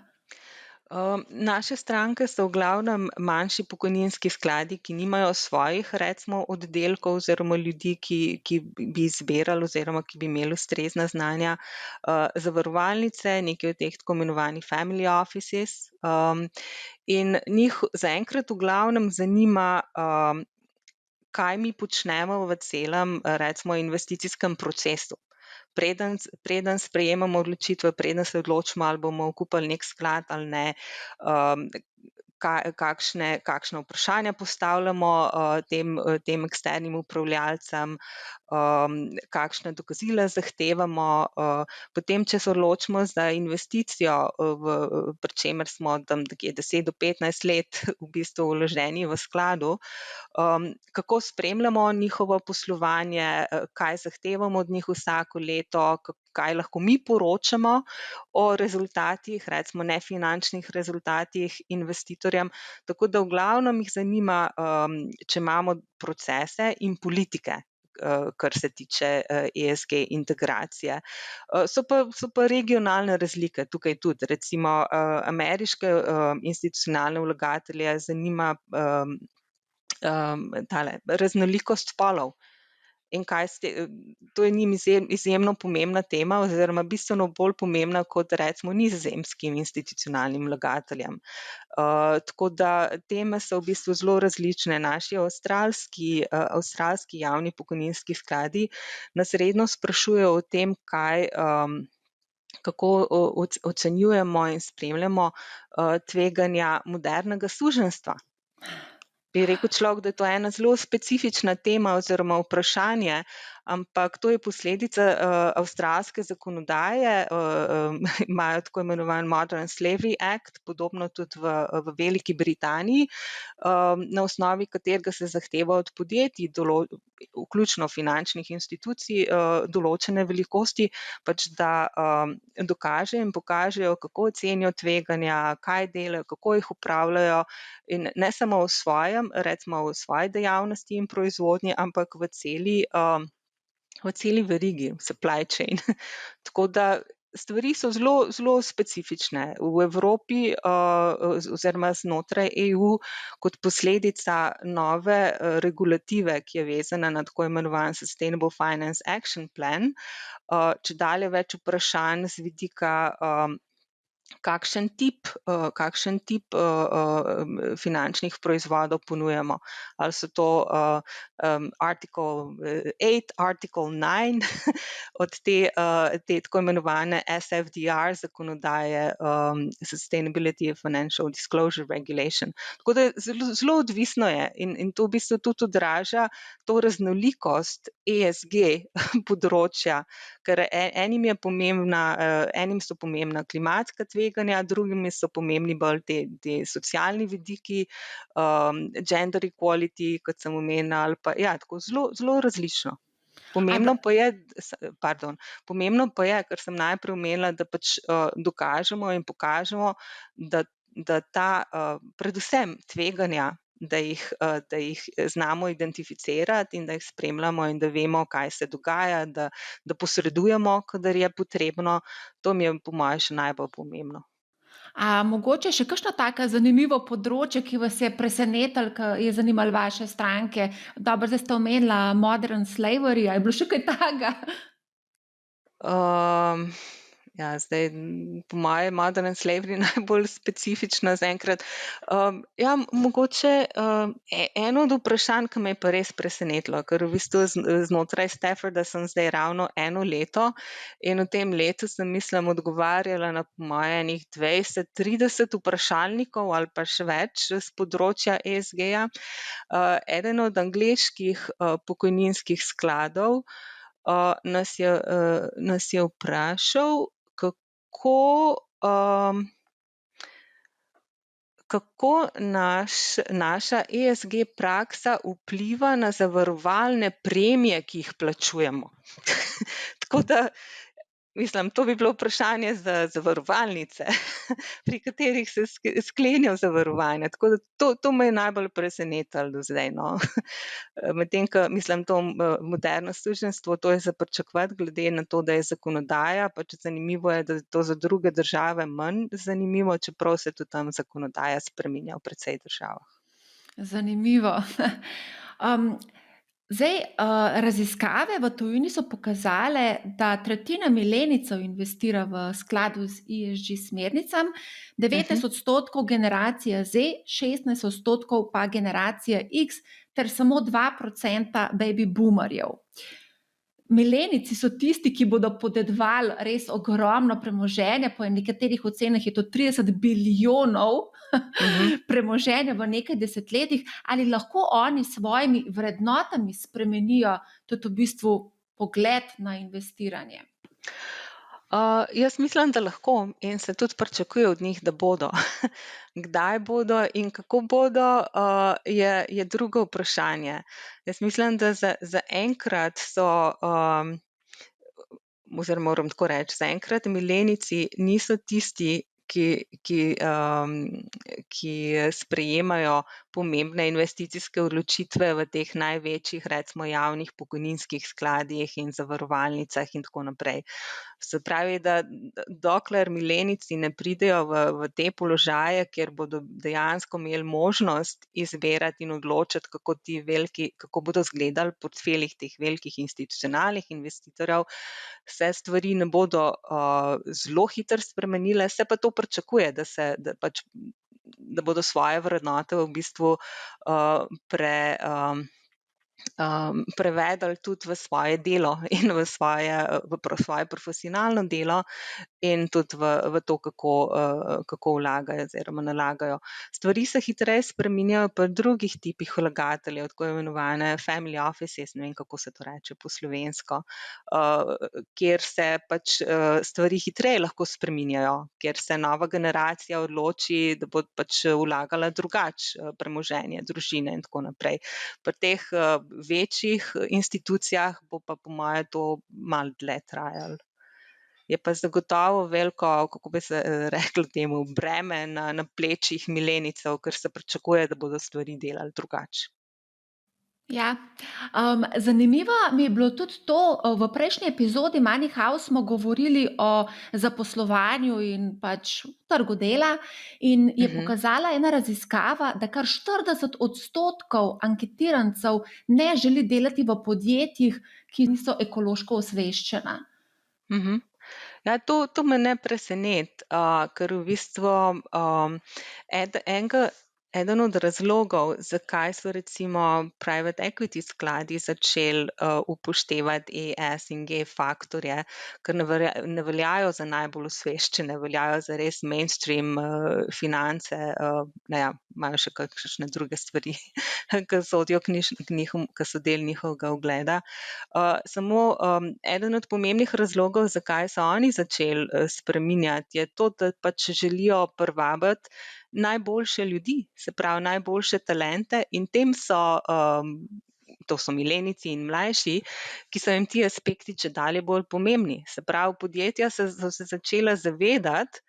Naše stranke so v glavnem manjši pokojninski skladi, ki nimajo svojih, recimo, oddelkov oziroma ljudi, ki bi zbirali oziroma ki bi imeli ustrezna znanja. Zavarovalnice, nekaj od teh tako imenovanih family offices, in njih zaenkrat v glavnem zanima, kaj mi počnemo v celem, recimo, investicijskem procesu. Preden sprejemamo odločitve, preden se odločimo, ali bomo kupili neki sklad ali ne, kakšna vprašanja postavljamo, tem eksternim upravljavcem, kakšna dokazila zahtevamo, potem, če se odločimo za investicijo, pri čemer smo tam nekje 10 do 15 let v bistvu vloženi v skladu, kako spremljamo njihovo poslovanje, kaj zahtevamo od njih vsako leto, kaj lahko mi poročamo o rezultatih, recimo nefinančnih rezultatih investitorjem. Tako da v glavnem jih zanima, če imamo procese in politike, kar se tiče, ESG integracije. So pa regionalne razlike tukaj tudi. Recimo, ameriške, institucionalne vlagatelje zanima, tale raznolikost spolov. In to je njim izjemno pomembna tema oziroma bistveno bolj pomembna kot recimo nizozemskim institucionalnim vlagateljem. Tako da teme so v bistvu zelo različne. Naši avstralski javni pokojninski skladi nas redno sprašujejo o tem, kako ocenjujemo in spremljamo, tveganja modernega suženjstva. Bi rekel človek, da je to ena zelo specifična tema oziroma vprašanje, ampak to je posledica, avstralske zakonodaje, imajo tako imenovan Modern Slavery Act, podobno tudi v Veliki Britaniji, na osnovi katerega se zahteva od podjetij, vključno finančnih institucij, določene velikosti, pač da, dokažejo in pokažejo, kako ocenijo tveganja, kaj delajo, kako jih upravljajo, in ne samo recimo v svoji dejavnosti in proizvodnji, ampak v celi verigi, supply chain. Tako da stvari so zelo specifične. V Evropi, oziroma znotraj EU kot posledica nove, regulative, ki je vezana na tako imenovan Sustainable Finance Action Plan, čedalje več vprašanj z vidika, kakšen tip, finančnih proizvodov ponujamo. Ali so to, Article 8, Article 9, od te tako imenovane SFDR zakonodaje, Sustainability Financial Disclosure Regulation. Tako da zelo odvisno je in to v bistvu tudi odraža to raznolikost ESG področja, ker enim so pomembna klimatska tveganja, drugim so pomembni bolj te socialni vidiki, gender equality, kot sem omenila, ali pa ja, tako zelo različno. Pomembno pa je, ker sem najprej omenila, da pač, dokažemo in pokažemo, da ta, predvsem tveganja, da jih znamo identificirati in da jih spremljamo in da vemo, kaj se dogaja, da posredujemo, kadar je potrebno. To mi je po moje še najbolj pomembno. A mogoče še kakšno tako zanimivo področje, ki vas je presenetilo, ke je zanimalo vaše stranke? Dobro, zdaj ste omenila modern slavery, a je bilo še kaj takega? Ja, zdaj, po moje je modern slavery najbolj specifična zaenkrat. Ja, mogoče, eno od vprašanj, ki me je pa res presenetilo, ker v bistvu znotraj Stafforda sem zdaj ravno 1 leto in v tem letu sem, mislim, odgovarjala na po moje enih 20, 30 vprašalnikov ali pa še več s področja ESG-ja. Eden od angleških, pokojninskih skladov, nas je vprašal, kako naša ESG praksa vpliva na zavarovalne premije, ki jih plačujemo. Tako da Mislim, to bi bilo vprašanje za zavarovalnice, pri katerih se sklenijo zavarovanja. Tako da to me je najbolj presenetilo do zdaj, no. Medtem ko mislim, to moderno suženjstvo, to je za pričakovati, glede na to, da je zakonodaja, pač zanimivo je, da je to za druge države manj zanimivo, čeprav se tudi tam zakonodaja spreminja v precej državah. Zanimivo. Um, Zdaj, raziskave v tujini so pokazale, da tretjina milenijcev investira v skladu z ESG smernicami, 19% generacije Z, 16% pa generacija X ter samo 2% baby boomerjev. Milenijci so tisti, ki bodo podedovali res ogromno premoženja, po nekaterih ocenah je to 30 bilijonov premoženja v nekaj desetletjih. Ali lahko oni s svojimi vrednotami spremenijo tudi v bistvu pogled na investiranje? Jaz mislim, da lahko in se tudi pričakuje od njih, da bodo. Kdaj bodo in kako bodo, je drugo vprašanje. Jaz mislim, da zaenkrat so, oziroma moram tako reči, zaenkrat milenijci niso tisti, ki sprejemajo pomembne investicijske odločitve v teh največjih, recimo javnih pokojninskih skladih in zavarovalnicah in tako naprej. Se pravi, da dokler milenijci ne pridejo v te položaje, kjer bodo dejansko imeli možnost izbirati in odločati, kako bodo izgledali portfelji teh velikih institucionalnih investitorjev, se stvari ne bodo zelo hitro spremenile, se pa to pričakuje, da bodo svoje vrednote v bistvu prevedli tudi v svoje delo in v svoje profesionalno delo in tudi v to, kako vlagajo oziroma nalagajo. Stvari se hitreje spreminjajo pri drugih tipih vlagateljev, tako imenovane family offices, ne vem, kako se to reče po slovensko, kjer se pač stvari hitreje lahko spreminjajo, kjer se nova generacija odloči, da bo pač vlagala drugače premoženje, družine in tako naprej. Pri teh večjih institucijah bo pa po moje to malo dlje trajalo. Je pa zagotovo veliko, kako bi se reklo temu, breme na plečih milenijcev, ker se pričakuje, da bodo stvari delali drugače. Ja, zanimivo mi je bilo tudi to, v prejšnji epizodi Money House smo govorili o zaposlovanju in pač trgu dela in je pokazala ena raziskava, da kar 40% anketirancev ne želi delati v podjetjih, ki niso ekološko osveščena. Ja, to me ne preseneti, ker v bistvu eden od razlogov, zakaj so recimo private equity skladi začeli upoštevati ES in G faktorje, ker ne veljajo za najbolj osveščene, veljajo za res mainstream finance, imajo še kakšne druge stvari, ki sodijo ki so del njihovega ugleda. Samo eden od pomembnih razlogov, zakaj so oni začeli spreminjati, je to, da pač želijo privabiti najboljše ljudi, se pravi najboljše talente in to so milenijci in mlajši, ki so jim ti aspekti čedalje bolj pomembni. Se pravi, podjetja so se začela zavedati,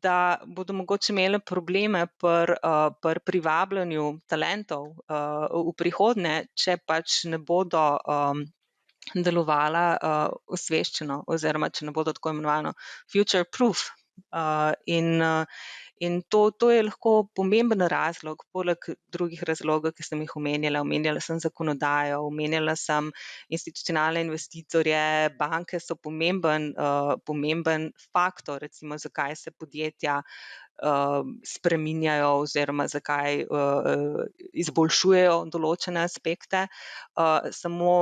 da bodo mogoče imele probleme pri privabljanju talentov v prihodnje, če pač ne bodo delovala osveščeno oziroma če ne bodo tako imenovano future proof. In to je lahko pomemben razlog, poleg drugih razlogov, ki sem jih omenjala. Omenjala sem zakonodajo, omenjala sem institucionalne investitorje, banke so pomemben faktor, recimo, zakaj se podjetja spreminjajo oziroma zakaj izboljšujejo določene aspekte. Samo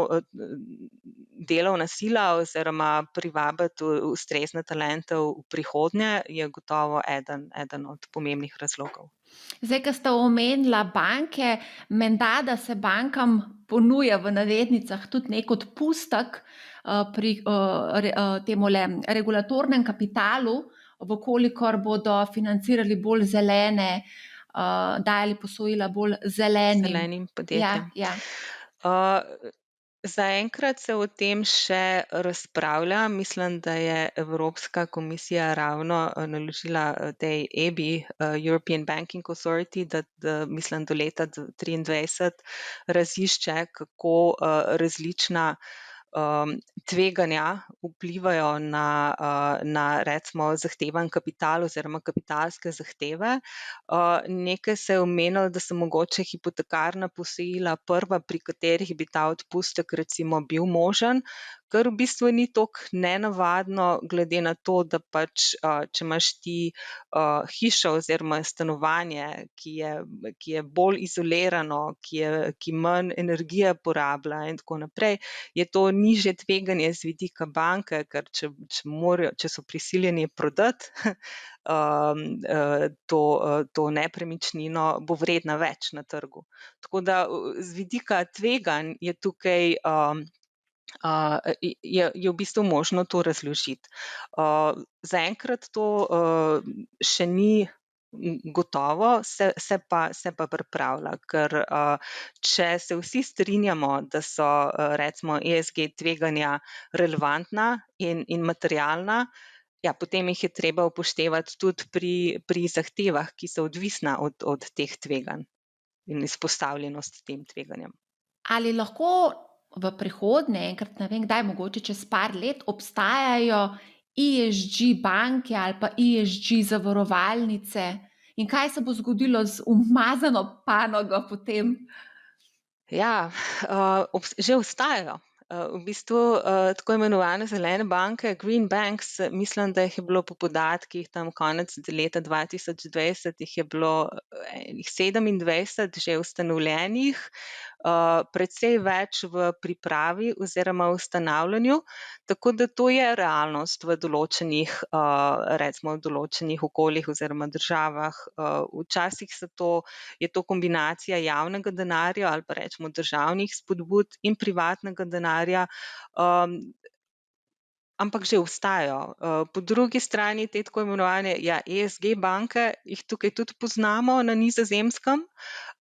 delovna sila oziroma privabiti ustrezne talente v prihodnje je gotovo eden od pomembnih razlogov. Zdaj, ko ste omenila banke, menda, da se bankam ponuja v navednicah tudi nek odpustek pri temule regulatornem kapitalu, vkolikor bodo financirali bolj zelene, dajali posojila bolj zelenim podjetjem. Ja. Zaenkrat se o tem še razpravlja. Mislim, da je Evropska komisija ravno naložila tej EBI, European Banking Authority, da mislim do leta 2023 razišče, kako različna tveganja vplivajo na recimo zahtevan kapital oziroma kapitalske zahteve. Nekaj se je omenilo, da so mogoče hipotekarna posojila prva, pri katerih bi ta odpustek recimo bil možen, kar v bistvu ni toliko nenavadno, glede na to, da pač, če imaš ti hišo oziroma stanovanje, ki je bolj izolirano, ki manj energije porablja in tako naprej, je to nižje tveganje z vidika banke, ker če so prisiljeni prodati to nepremičnino, bo vredna več na trgu. Tako da z vidika tveganj je tukaj je v bistvu možno to razložiti. Zaenkrat to še ni gotovo, se pa pripravlja, ker če se vsi strinjamo, da so recimo ESG tveganja relevantna in materialna, ja, potem jih je treba upoštevati tudi pri zahtevah, ki so odvisna od teh tveganj in izpostavljenost tem tveganjem. Ali lahko v prihodnje, enkrat ne vem kdaj, mogoče čez par let, obstajajo ESG banke ali pa ESG zavarovalnice in kaj se bo zgodilo z umazano panogo potem? Ja, že obstajajo. V bistvu tako imenovane zelene banke, green banks, mislim, da jih je bilo po podatkih tam konec leta 2020, jih je bilo 27 že ustanovljenih, precej več v pripravi oziroma ustanavljanju, tako da to je realnost v določenih, recimo v določenih okoljih oziroma državah. Včasih je to kombinacija javnega denarja ali pa recimo državnih spodbud in privatnega denarja, ampak že obstajajo. Po drugi strani te tako imenovane ESG banke, jih tukaj tudi poznamo na Nizozemskem.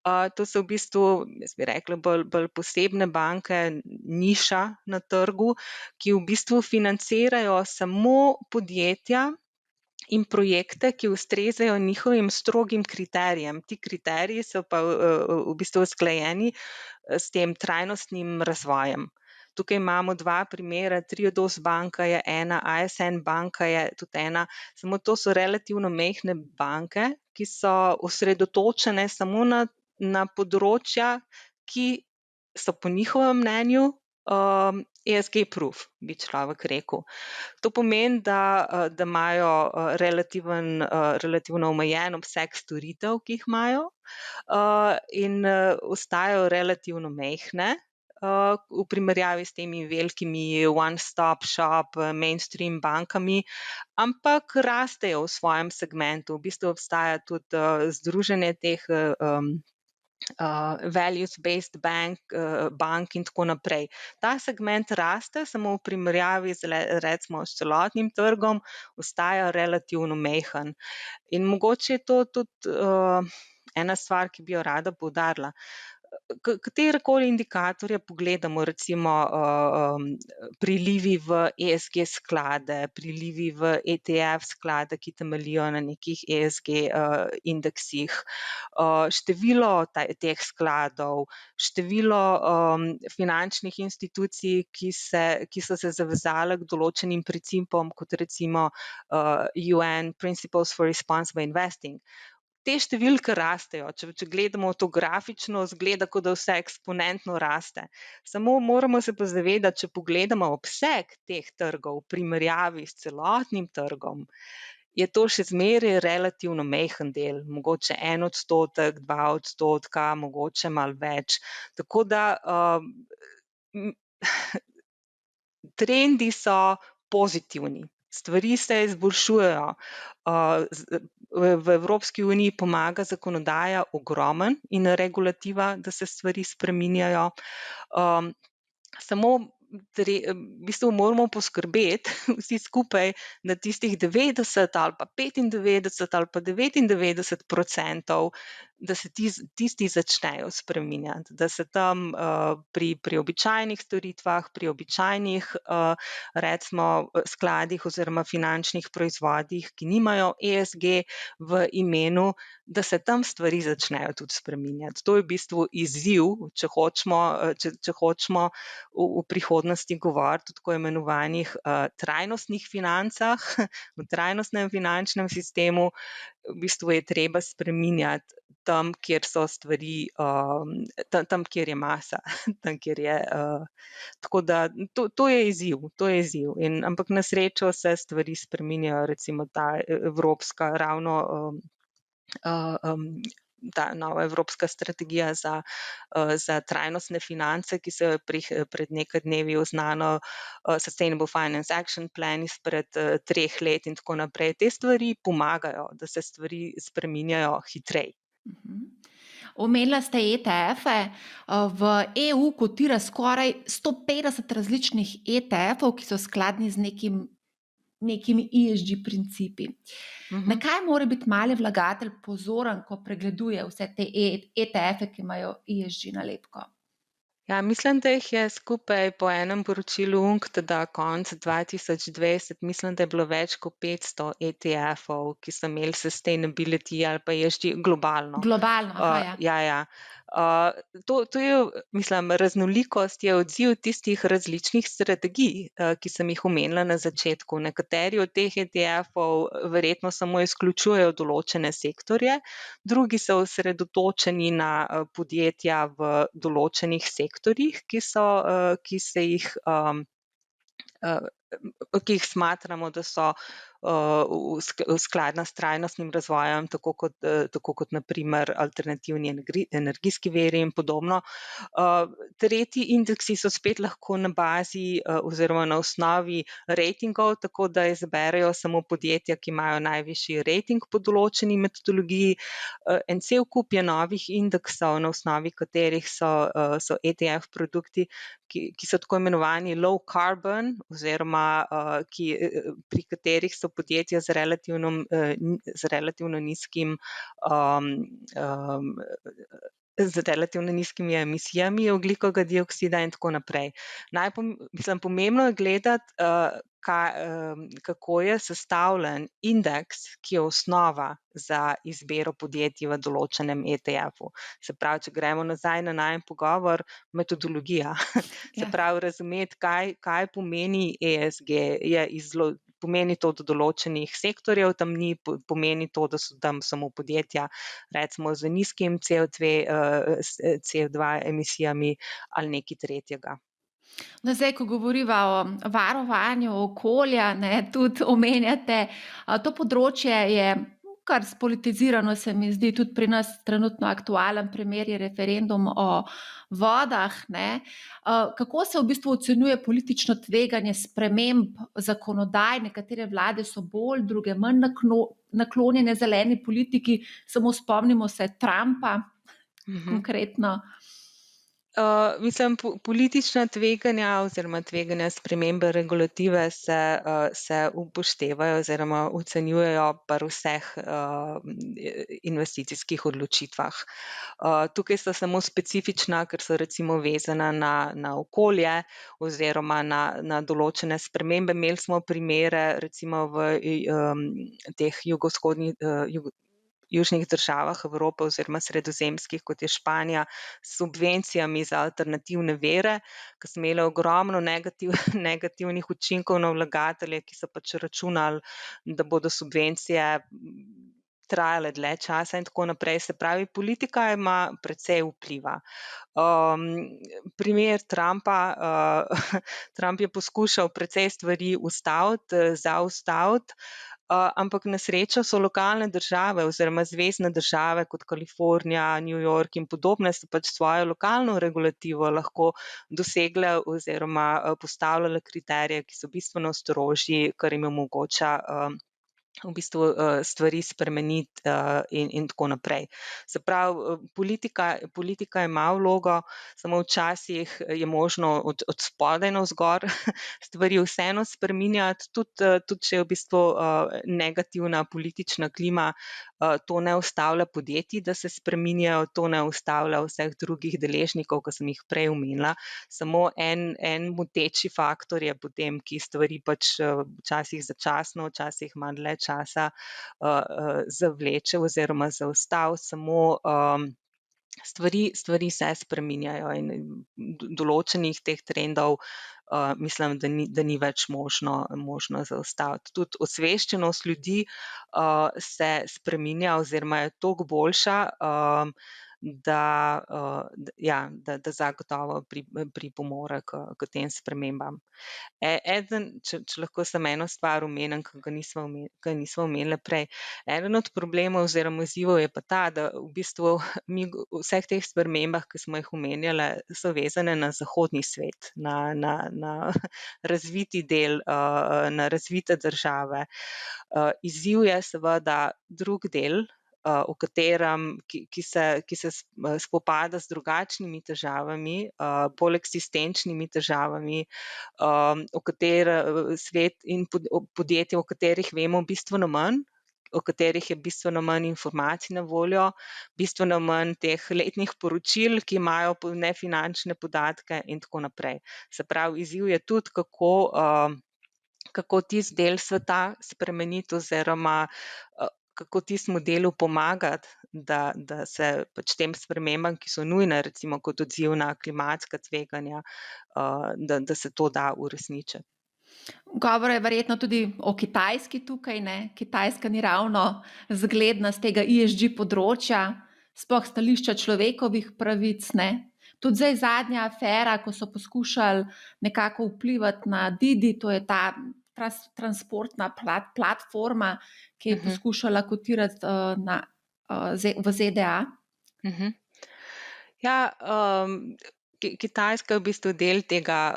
To so v bistvu, jaz bi rekla, bolj posebne banke, niša na trgu, ki v bistvu financirajo samo podjetja in projekte, ki ustrezajo njihovim strogim kriterijem. Ti kriteriji so pa v bistvu usklajeni s tem trajnostnim razvojem. Tukaj imamo dva primera, Triodos banka je ena, ASN banka je tudi ena, samo to so relativno majhne banke, ki so osredotočene samo na področja, ki so po njihovem mnenju ESG proof, bi človek rekel. To pomeni, da imajo relativno omejen obseg storitev, ki jih imajo, in ostajajo relativno majhne, v primerjavi s temi velikimi one-stop shop, mainstream bankami, ampak rastejo v svojem segmentu. V bistvu obstaja tudi združenje teh values-based bank in tako naprej. Ta segment raste, samo v primerjavi recimo s celotnim trgom ostaja relativno majhen. In mogoče je to tudi ena stvar, ki bi jo rada poudarila. Katerekoli indikatorje pogledamo, recimo prilivi v ESG sklade, prilivi v ETF sklade, ki temeljijo na nekih ESG indeksih, število teh skladov, število finančnih institucij, ki so se zavezale k določenim principom, kot recimo UN Principles for Responsible Investing. Te številke rastejo, če gledamo to grafično, izgleda, kot da vse eksponentno raste. Samo moramo se pa zavedati, če pogledamo obseg teh trgov v primerjavi s celotnim trgom, je to še zmeraj relativno majhen del, mogoče 1%, 2%, mogoče malo več. Tako da trendi so pozitivni. Stvari se izboljšujejo. V Evropski uniji pomaga zakonodaja ogromen in regulativa, da se stvari spreminjajo. Samo v bistvu moramo poskrbeti vsi skupaj, da tistih 90 ali pa 95 ali pa 99% da se tisti začnejo spreminjati, da se tam pri običajnih storitvah, pri običajnih recimo skladih oziroma finančnih proizvodih, ki nimajo ESG v imenu, da se tam stvari začnejo tudi spreminjati. To je v bistvu izziv, če hočemo v prihodnosti govoriti o tako imenovanih trajnostnih financah, v trajnostnem finančnem sistemu. V bistvu je treba spreminjati tam, kjer so stvari, tam, kjer je masa, tam, kjer je. Tako da to je izziv, ampak na srečo se stvari spreminjajo, recimo ta evropska ravno ta nova evropska strategija za trajnostne finance, ki se je pred nekaj dnevi oznano Sustainable Finance Action Plan izpred 3 let in tako naprej. Te stvari pomagajo, da se stvari spreminjajo hitreje. Omenila ste ETF-e. V EU kotira skoraj 150 različnih ETF-ov, ki so skladni z nekimi ESG principi. Na kaj mora biti mali vlagatelj pozoren, ko pregleduje vse te ETF-e, ki imajo ESG nalepko? Ja, mislim, da jih je skupaj po enem poročilu UNCTAD konec 2020, mislim, da je bilo več kot 500 ETF-ov, ki so imeli sustainability ali pa ESG globalno. Globalno, aha, ja. Ja. To je, mislim, raznolikost je odziv tistih različnih strategij, ki sem jih omenila na začetku. Nekateri od teh ETF-ov verjetno samo izključujejo določene sektorje, drugi so osredotočeni na podjetja v določenih sektorjih, ki jih smatramo, da so skladna s trajnostnim razvojem, tako kot na primer alternativni energijski viri in podobno. Tretji indeksi so spet lahko na bazi oziroma na osnovi ratingov, tako da izberejo samo podjetja, ki imajo najvišji rating po določeni metodologiji. En cel kup je novih indeksov, na osnovi katerih so ETF produkti, ki so tako imenovani low carbon oziroma pri katerih so podjetja z relativno nizkimi emisijami ogljikovega dioksida in tako naprej. Pomembno je gledati, kako je sestavljen indeks, ki je osnova za izbiro podjetij v določenem ETF-u. Se pravi, če gremo nazaj na najin pogovor, metodologija. Se pravi, razumeti, kaj pomeni ESG, pomeni to do določenih sektorjev, tam ni pomeni to, da so tam samo podjetja, recimo z nizkim CO2 emisijami ali nekaj tretjega. No, zdaj, ko govoriva o varovanju okolja, tudi omenjate, to področje je kar spolitizirano, se mi zdi, tudi pri nas trenutno aktualen primer je referendum o vodah. Kako se v bistvu ocenjuje politično tveganje sprememb zakonodaj? Nekatere vlade so bolj, druge manj naklonjene zeleni politiki, samo spomnimo se Trumpa konkretno. Politična tveganja oziroma tveganja spremembe regulative se upoštevajo oziroma ocenjujejo pri vseh investicijskih odločitvah. Tukaj so samo specifična, ker so recimo vezana na okolje oziroma na določene spremembe. Imeli smo primere recimo v teh južnih državah Evrope oziroma sredozemskih, kot je Španija, s subvencijami za alternativne vire, ki so imele ogromno negativnih učinkov na vlagatelje, ki so pač računali, da bodo subvencije trajale dlje časa in tako naprej. Se pravi, politika ima precej vpliva. Primer Trumpa, Trump je poskušal precej stvari zaustaviti, ampak na srečo so lokalne države oziroma zvezne države kot Kalifornija, New York in podobne so pač svojo lokalno regulativo lahko dosegle oziroma postavljale kriterije, ki so bistveno strožji, kar jim omogoča v bistvu stvari spremeniti in tako naprej. Se pravi, politika ima vlogo, samo včasih je možno od spodaj navzgor stvari vseeno spreminjati, tudi če je v bistvu negativna politična klima, to ne ustavlja podjetij, da se spreminjajo, to ne ustavlja vseh drugih deležnikov, ki sem jih prej omenila. Samo en moteči faktor je potem, ki stvari pač včasih začasno, včasih manj dlje časa zavleče oziroma zaustavi, samo stvari se spreminjajo in določenih teh trendov mislim, da ni več možno zaustaviti. Tudi osveščenost ljudi se spreminja oziroma je toliko boljša, da zagotovo pripomore k tem spremembam. Če lahko samo eno stvar omenim, ki nismo omenili prej. Eden od problemov oziroma izzivov je pa ta, da v bistvu mi v vseh teh spremembah, ki smo jih omenjali, so vezane na zahodni svet, na razviti del, na razvite države. Izziv je seveda drug del, v katerem, ki se spopada z drugačnimi težavami, bolj eksistenčnimi težavami, o svet in podjetja, o katerih vemo bistveno manj, o katerih je bistveno manj informacij na voljo, bistveno manj teh letnih poročil, ki imajo nefinančne podatke in tako naprej. Se pravi, izziv je tudi, kako tisti del sveta spremeniti oziroma kako tistemu delu pomagati, da se pač tem spremembam, ki so nujne, recimo kot odziv na klimatska tveganja, da se to da uresničiti. Govora je verjetno tudi o Kitajski tukaj, ne? Kitajska ni ravno zgledna z tega ESG področja, sploh stališča človekovih pravic, ne? Tudi zdaj zadnja afera, ko so poskušali nekako vplivati na Didi, to je ta transportna platforma, ki je poskušala kotirati v ZDA. Ja, Kitajska je v bistvu del tega,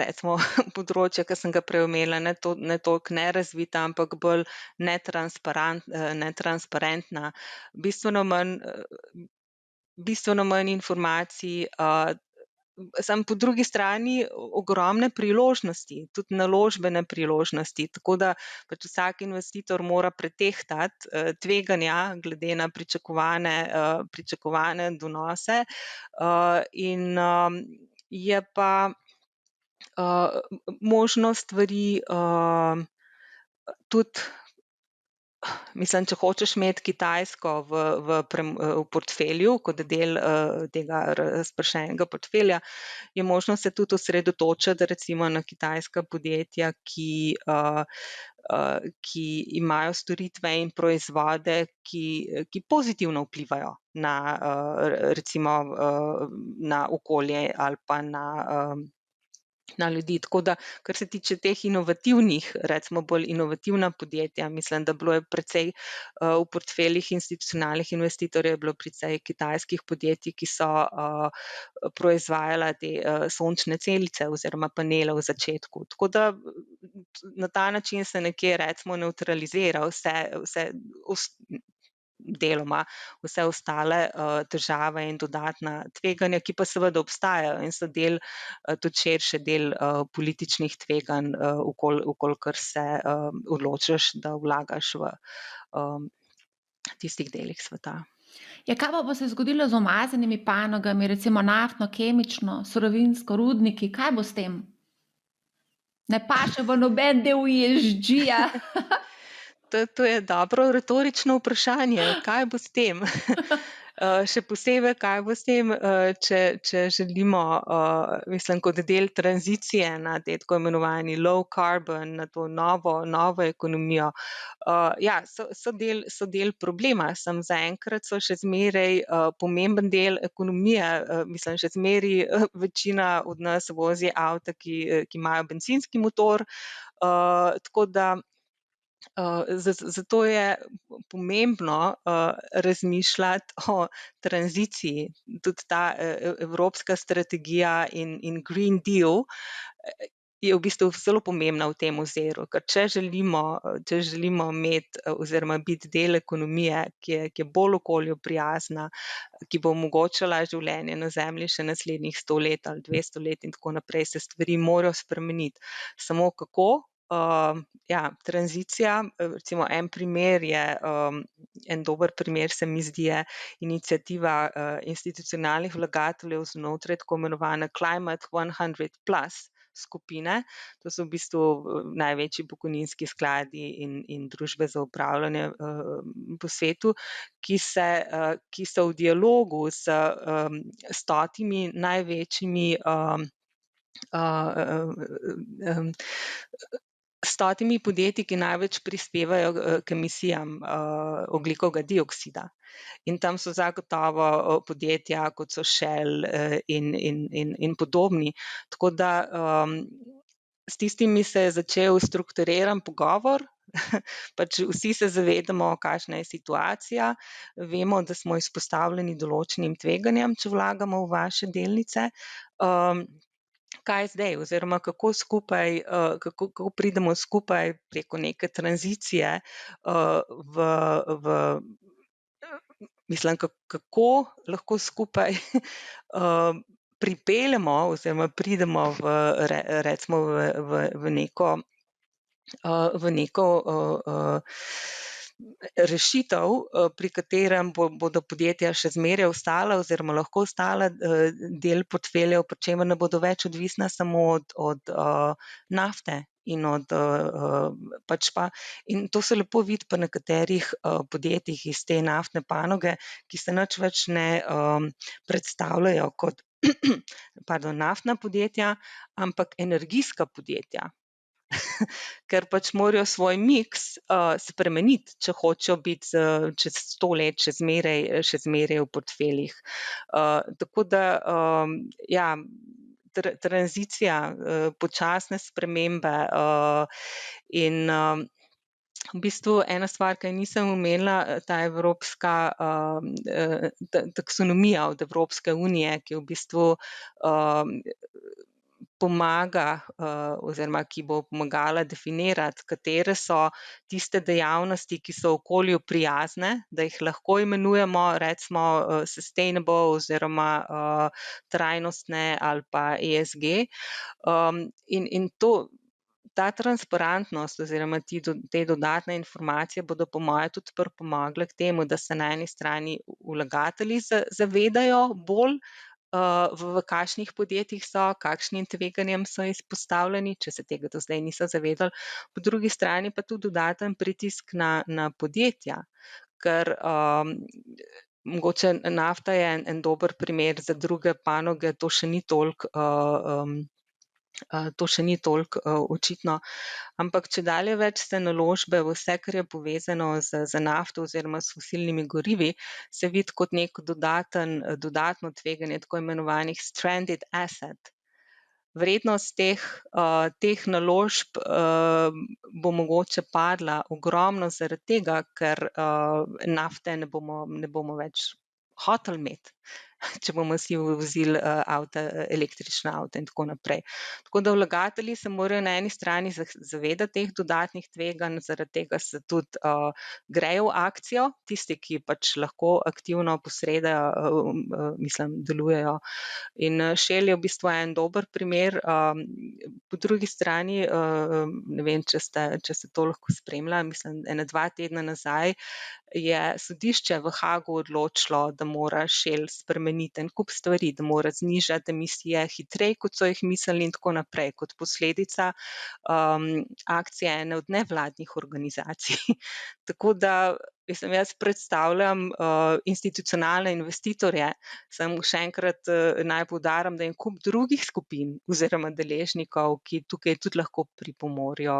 recimo, področja, ki sem ga prej omenila, ne toliko nerazvita, ampak bolj netransparentna. Bistveno manj informacij, samo po drugi strani ogromne priložnosti, tudi naložbene priložnosti, tako da pač vsak investitor mora pretehtati tveganja glede na pričakovane donose, in je pa možno stvari tudi. Mislim, če hočeš imeti Kitajsko v portfelju kot del tega razpršenega portfelja, je možno se tudi osredotočiti recimo na kitajska podjetja, ki imajo storitve in proizvode, ki pozitivno vplivajo na recimo na okolje ali pa na ljudi. Tako da, kar se tiče teh inovativnih, recimo bolj inovativna podjetja, mislim, da bilo je precej v portfeljih institucionalnih investitorjev je bilo precej kitajskih podjetij, ki so proizvajala te sončne celice oziroma panele v začetku. Tako da na ta način se nekje recimo nevtralizira vse deloma vse ostale težave in dodatna tveganja, ki pa seveda obstajajo in so tudi širši del političnih tveganj, kolikor se odločiš, da vlagaš v tistih delih sveta. Ja, kaj pa bo se zgodilo z umazanimi panogami, recimo naftno, kemično, surovinsko, rudniki, kaj bo s tem? Ne paše v noben del ESG-ja. To je dobro retorično vprašanje, kaj bo s tem? Še posebej, kaj bo s tem, če želimo, mislim, kot del tranzicije na te tako imenovani low carbon, na to novo ekonomijo. Ja, so del problema, samo zaenkrat so še zmeraj pomemben del ekonomije, mislim, še zmeraj večina od nas vozi avte, ki imajo bencinski motor, tako da zato je pomembno razmišljati o tranziciji. Tudi ta evropska strategija in Green Deal je v bistvu zelo pomembna v tem oziru, ker če želimo imeti oziroma biti del ekonomije, ki je bolj okolju prijazna, ki bo omogočala življenje na Zemlji še naslednjih 100 let ali 200 let in tako naprej, se stvari morajo spremeniti. Samo kako? Ja, tranzicija, recimo en primer je, en dober primer se mi zdi je iniciativa institucionalnih vlagateljev znotraj tako imenovane Climate 100+ skupine. To so v bistvu največji pokojninski skladi in družbe za upravljanje po svetu, ki so v dialogu s 100 največjimi 100 podjetji, ki največ prispevajo k emisijam ogljikovega dioksida. In tam so zagotovo podjetja, kot so Shell in podobni. Tako da s tistimi se je začel strukturiran pogovor, pač vsi se zavedamo, kakšna je situacija, vemo, da smo izpostavljeni določenim tveganjem, če vlagamo v vaše delnice. Kaj zdaj, oziroma kako pridemo skupaj preko neke tranzicije kako lahko skupaj pripeljemo oziroma pridemo recimo v neko rešitev, pri katerem bodo podjetja še zmeraj ostala oziroma lahko ostala del portfeljev, pri čemer ne bodo več odvisna samo od nafte in in to se lepo vidi pri nekaterih podjetjih iz te naftne panoge, ki se nič več ne predstavljajo kot naftna podjetja, ampak energijska podjetja. Ker pač morajo svoj miks spremeniti, če hočejo biti čez 100 let še zmeraj v portfeljih. Tako da, ja, tranzicija, počasne spremembe in v bistvu ena stvar, ki je nisem omenila, ta evropska taksonomija od Evropske unije, ki v bistvu pomaga oziroma ki bo pomagala definirati, katere so tiste dejavnosti, ki so okolju prijazne, da jih lahko imenujemo recimo sustainable oziroma trajnostne ali pa ESG. In ta transparentnost oziroma te dodatne informacije bodo po moje tudi pripomogle k temu, da se na eni strani vlagatelji zavedajo bolj, v kakšnih podjetjih so, kakšnim tveganjem so izpostavljeni, če se tega do zdaj niso zavedali, po drugi strani pa tudi dodaten pritisk na podjetja, ker mogoče nafta je en dober primer, za druge panoge to še ni toliko očitno, ampak čedalje več se naložbe v vse, kar je povezano z nafto oziroma s fosilnimi gorivi, se vidi kot neko dodatno tveganje tako imenovanih stranded asset. Vrednost teh naložb bo mogoče padla ogromno zaradi tega, ker nafte ne bomo več hoteli imeti, če bomo vsi vozili električne avte in tako naprej. Tako da vlagatelji se morajo na eni strani zavedati teh dodatnih tveganj, zaradi tega se tudi grejo v akcijo, tisti, ki pač lahko aktivno delujejo. In Shell je v bistvu en dober primer. Po drugi strani, ne vem, če ste to lahko spremljali, mislim, 2 tedna nazaj je sodišče v Hagu odločilo, da mora Shell spremeniti en kup stvari, da mora znižati emisije hitreje, kot so jih mislili in tako naprej, kot posledica akcije ene od nevladnih organizacij. Tako da jaz predstavljam institucionalne investitorje, samo še enkrat naj poudarim, da je en kup drugih skupin oziroma deležnikov, ki tukaj tudi lahko pripomorijo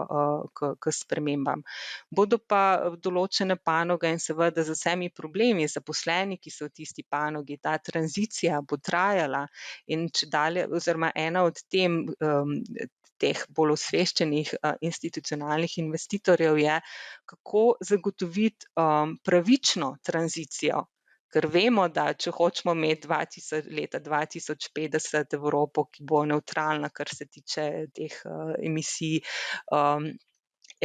k spremembam. Bodo pa določene panoge in seveda z vsemi problemi zaposleni, ki so v tisti panogi, ta tranzicija bo trajala in čedalje oziroma ena od teh bolj osveščenih institucionalnih investitorjev je, kako zagotoviti pravično tranzicijo, ker vemo, da če hočemo imeti leta 2050 Evropo, ki bo nevtralna, kar se tiče teh emisij,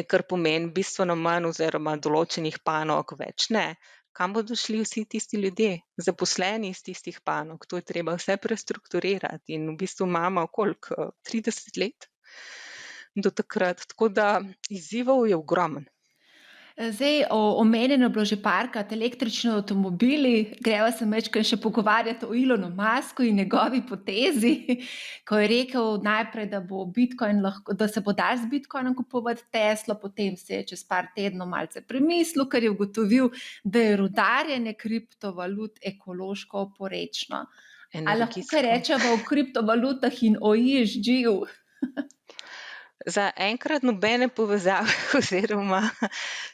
kar pomeni bistveno manj oziroma določenih panog več ne. Kam bodo šli vsi tisti ljudje, zaposleni iz tistih panog? To je treba vse prestrukturirati in v bistvu imamo koliko, 30 let do takrat, tako da izzivov je ogromno. Zdaj, omenjeno je bilo že parkrat električni avtomobili, greva se majčkeno še pogovarjati o Elonu Musku in njegovi potezi, ko je rekel najprej, da bo bitcoin da se bo dalo z bitcoinom kupovati Teslo, potem se je čez par tednov malce premislil, ker je ugotovil, da je rudarjenje kriptovalut ekološko oporečno. A lahko kaj Energijsko. rečeva o kriptovalutah in o ESG-ju? Zaenkrat nobene povezave oziroma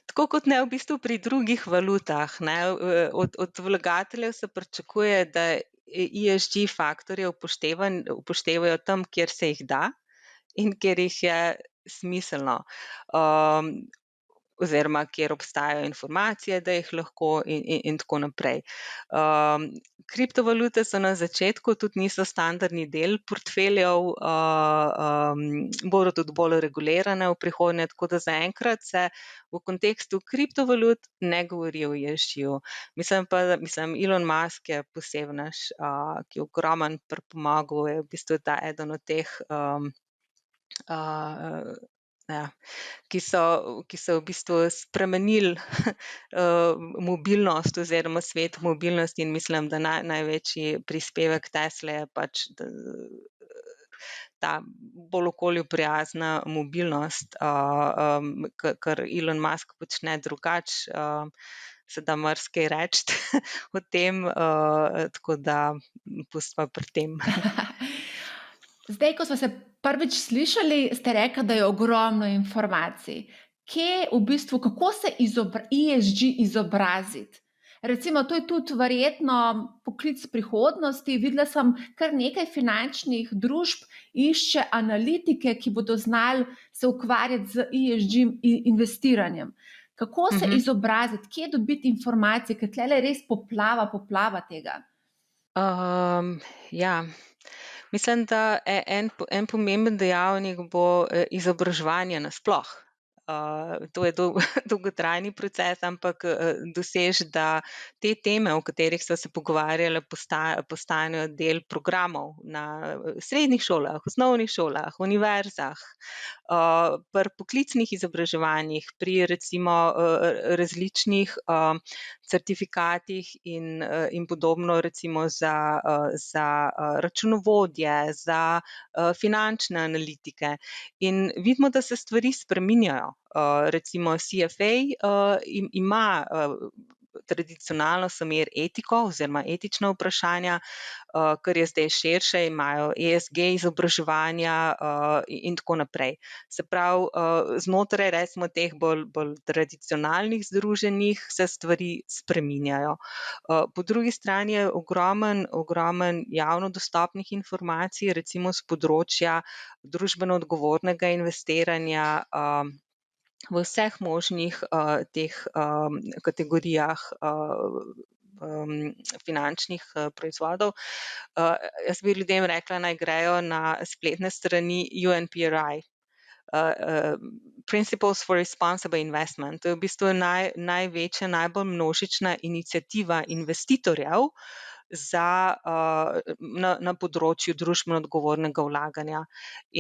tako kot ne v bistvu pri drugih valutah, ne, od vlagateljev se pričakuje, da ESG faktorje upoštevajo tam, kjer se jih da in kjer jih je smiselno. Oziroma kjer obstajajo informacije, da jih lahko in tako naprej. Kriptovalute so na začetku tudi niso standardni del portfeljev, bodo tudi bolj regulirane v prihodnje, tako da zaenkrat se v kontekstu kriptovalut ne govori o ESG-ju. Mislim, Elon Musk je posebnež, ki je ogromno pripomogel, je v bistvu ta eden od teh, ki so v bistvu spremenili mobilnost oziroma svet mobilnosti in mislim, da največji prispevek Tesle je pač ta bolj okolju prijazna mobilnost, kar Elon Musk počne drugače, se da marsikaj reči o tem, tako da pustiva pri tem. Zdaj, ko smo se prvič slišali, ste rekla, da je ogromno informacij. Kako se ESG izobraziti? Recimo, to je tudi verjetno poklic prihodnosti. Videla sem, kar nekaj finančnih družb išče analitike, ki bodo znali se ukvarjati z ESG investiranjem. Kako se izobraziti? Kje dobiti informacije? Ker tlele je res poplava tega. Ja, mislim, da en pomemben dejavnik bo izobraževanje nasploh. To je dolgotrajni proces, ampak doseči, da te teme, o katerih sva se pogovarjala, postanejo del programov na srednjih šolah, osnovnih šolah, univerzah, pri poklicnih izobraževanjih, pri recimo različnih certifikatih in podobno, recimo za računovodje, za finančne analitike. In vidimo, da se stvari spreminjajo. Recimo CFA ima tradicionalno so imeli etiko oziroma etična vprašanja, kar je zdaj širše, imajo ESG izobraževanja in tako naprej. Se pravi, znotraj recimo teh bolj tradicionalnih združenjih se stvari spreminjajo. Po drugi strani je ogromen javno dostopnih informacij, recimo s področja družbeno odgovornega investiranja, v vseh možnih teh kategorijah finančnih proizvodov. Jaz bi ljudem rekla, naj grejo na spletne strani UNPRI, Principles for Responsible Investment. To je v bistvu največja, najbolj množična iniciativa investitorjev na področju družbeno odgovornega vlaganja.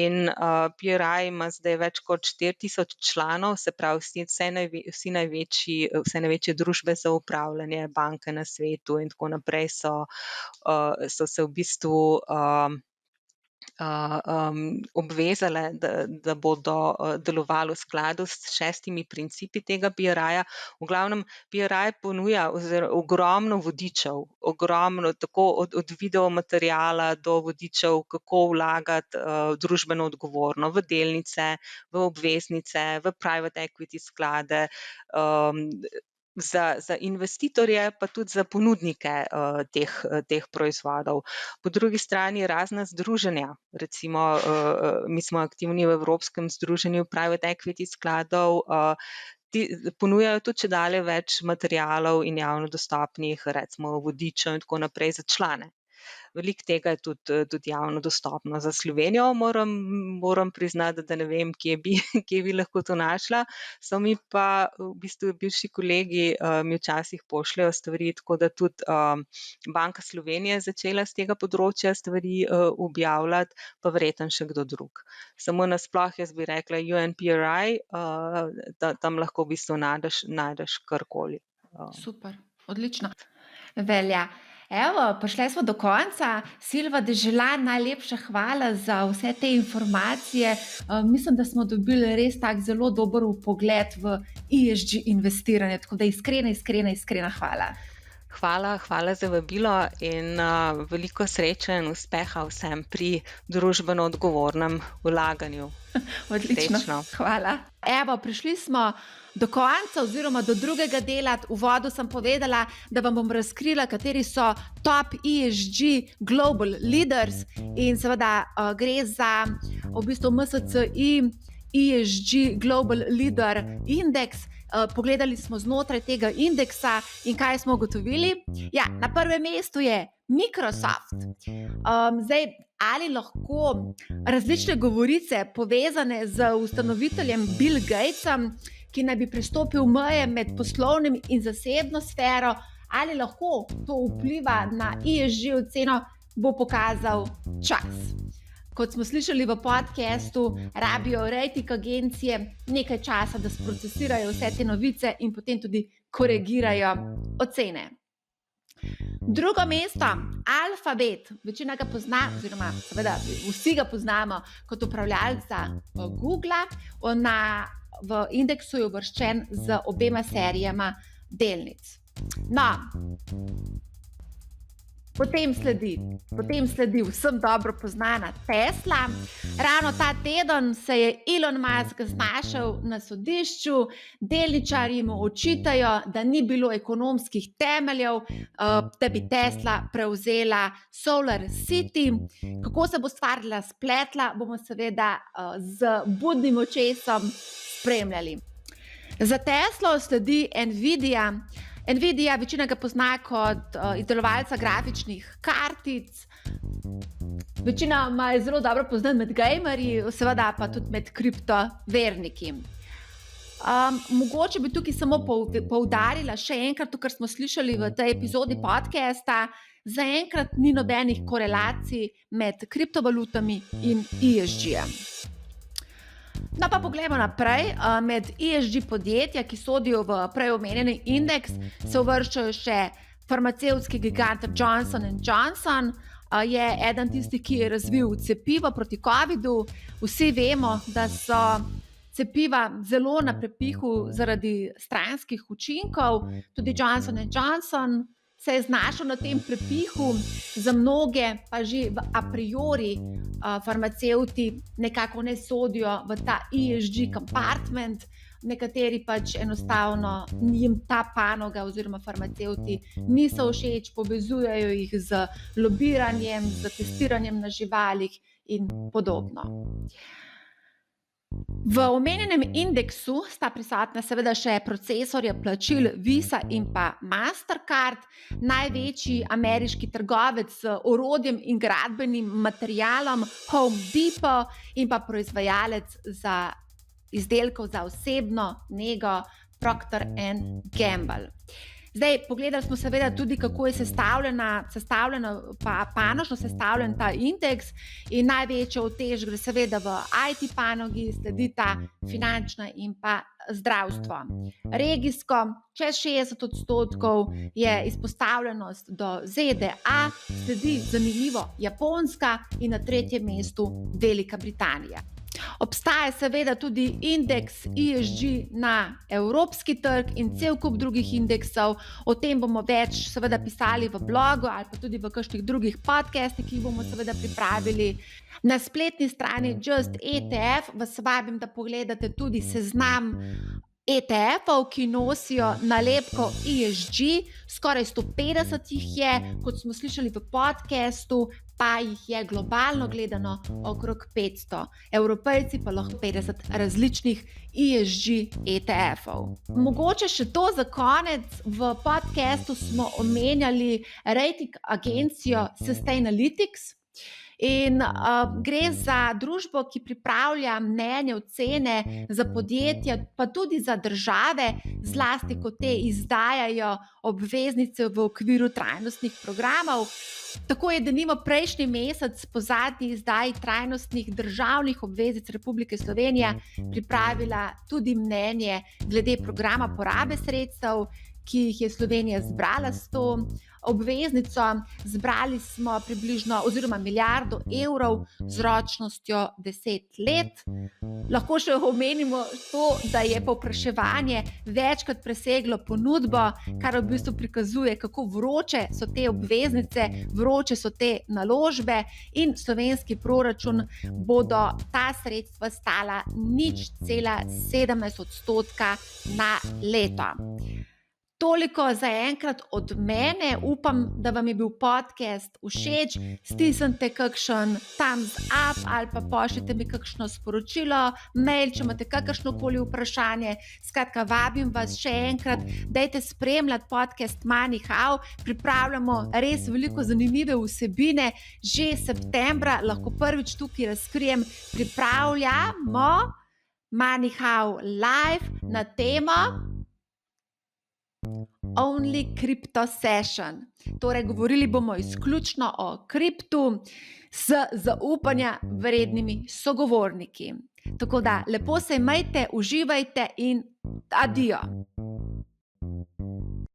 In PRI ima zdaj več kot 4000 članov, se pravi vse največje družbe za upravljanje, banke na svetu in tako naprej so se v bistvu obvezale, da bodo delovali v skladu s 6 principi tega PRI-ja. V glavnem, PRI ponuja ogromno vodičev, tako od video materiala do vodičev, kako vlagati družbeno odgovorno v delnice, v obveznice, v private equity sklade, za investitorje, pa tudi za ponudnike teh proizvodov. Po drugi strani razna združenja, recimo mi smo aktivni v Evropskem združenju private equity skladov, ponujajo tudi čedalje več materialov in javno dostopnih, recimo vodičev in tako naprej za člane. Veliko tega je tudi javno dostopno. Za Slovenijo moram priznati, da ne vem, kje bi lahko to našla. So mi pa v bistvu bivši kolegi mi včasih pošljajo stvari, tako da tudi Banka Slovenije je začela z tega področja stvari objavljati, pa verjetno še kdo drug. Samo nasploh jaz bi rekla UNPRI, tam lahko v bistvu najdeš karkoli. Super, odlično. Velja. Evo, prišli smo do konca. Silva Deželan, najlepša hvala za vse te informacije. Mislim, da smo dobili res tak zelo dober vpogled v ESG investiranje, tako da iskrena hvala. Hvala za vabilo in veliko sreče in uspeha vsem pri družbeno odgovornem vlaganju. Odlično, Srečno. hvala. Evo, prišli smo do konca oziroma do drugega dela. V uvodu sem povedala, da vam bom razkrila, kateri so top ESG Global Leaders in seveda gre za v bistvu MSCI ESG Global Leader Index. Pogledali smo znotraj tega indeksa in kaj smo ugotovili. Ja, na prvem mestu je Microsoft. Zdaj, ali lahko različne govorice povezane z ustanoviteljem Bill Gatesom, ki naj bi prestopil meje med poslovnim in zasebno sfero, ali lahko to vpliva na ESG oceno, bo pokazal čas. Kot smo slišali v podcastu, rabijo rating agencije nekaj časa, da sprocesirajo vse te novice in potem tudi korigirajo ocene. Drugo mesto, Alphabet. Večina ga pozna, oziroma seveda vsi ga poznamo kot upravljalca Googla. V indeksu je uvrščen z obema serijama delnic. No, Potem sledi vsem dobro poznana Tesla. Ravno ta teden se je Elon Musk znašel na sodišču, delničarji mu očitajo, da ni bilo ekonomskih temeljev, da bi Tesla prevzela Solar City. Kako se bo stvar spletla, bomo seveda z budnim očesom spremljali. Za Teslo sledi Nvidia. Nvidia večina ga pozna kot izdelovalca grafičnih kartic. Večina je zelo dobro poznan med gamerji, seveda pa tudi med kriptoverniki. Mogoče bi tukaj samo poudarila še enkrat to, kar smo slišali v tej epizodi podcasta. Zaenkrat ni nobenih korelacij med kriptovalutami in ESG-jem. No pa poglejmo naprej. Med ESG podjetja, ki sodijo v prej omenjeni indeks, se uvrščajo še farmacevtski gigant Johnson & Johnson. Je eden tistih, ki je razvil cepivo proti covidu. Vsi vemo, da so cepiva zelo na prepihu zaradi stranskih učinkov. Tudi Johnson & Johnson se je znašel na tem prepihu, za mnoge pa že a priori farmacevti nekako ne sodijo v ta ESG compartment, nekateri pač enostavno jim ta panoga oziroma farmacevti niso všeč, povezujejo jih z lobiranjem, z testiranjem na živalih in podobno. V omenjenem indeksu sta prisotna seveda še procesorja plačil Visa in pa Mastercard, največji ameriški trgovec z orodjem in gradbenim materialom Home Depot in pa proizvajalec izdelkov za osebno nego Procter & Gamble. Zdaj, pogledali smo seveda tudi, kako je panožno sestavljen ta indeks in največjo utež gre seveda v IT panogi, sledita finančna in pa zdravstvo. Regijsko, čez 60% je izpostavljenost do ZDA, sledi zanimivo Japonska in na tretjem mestu Velika Britanija. Obstaja seveda tudi indeks ESG na evropski trg in cel kup drugih indeksov. O tem bomo več seveda pisali v blogu ali pa tudi v kakšnih drugih podcastih, ki jih bomo seveda pripravili. Na spletni strani Just ETF vas vabim, da pogledate tudi seznam ETF-ov, ki nosijo nalepko ESG, skoraj 150 jih je, kot smo slišali v podcastu, pa jih je globalno gledano okrog 500, Evropejci pa lahko 50 različnih ESG ETF-ov. Mogoče še to za konec. V podcastu smo omenjali rating agencijo Sustainalytics. In gre za družbo, ki pripravlja mnenje, ocene za podjetja, pa tudi za države, zlasti ko te izdajajo obveznice v okviru trajnostnih programov. Tako je denimo prejšnji mesec po zadnji izdaji trajnostnih državnih obveznic Republike Slovenije pripravila tudi mnenje glede programa porabe sredstev, ki jih je Slovenija zbrala s to obveznico. Zbrali smo približno oziroma milijardo evrov z ročnostjo 10 let. Lahko še omenimo to, da je povpraševanje večkrat preseglo ponudbo, kar v bistvu prikazuje, kako vroče so te obveznice, vroče so te naložbe in slovenski proračun bodo ta sredstva stala 0,17% na leto. Toliko za enkrat od mene. Upam, da vam je bil podcast všeč. Stisnite kakšen thumbs up ali pa pošljite mi kakšno sporočilo, mail, če imate kakršnokoli vprašanje. Skratka, vabim vas še enkrat, dajte spremljati podcast MoneyHow. Pripravljamo res veliko zanimive vsebine. Že septembra, lahko prvič tukaj razkrijem, pripravljamo MoneyHow Live na temo Only Crypto Session. Torej, govorili bomo izključno o kriptu z zaupanja vrednimi sogovorniki. Tako da, lepo se imejte, uživajte in adijo!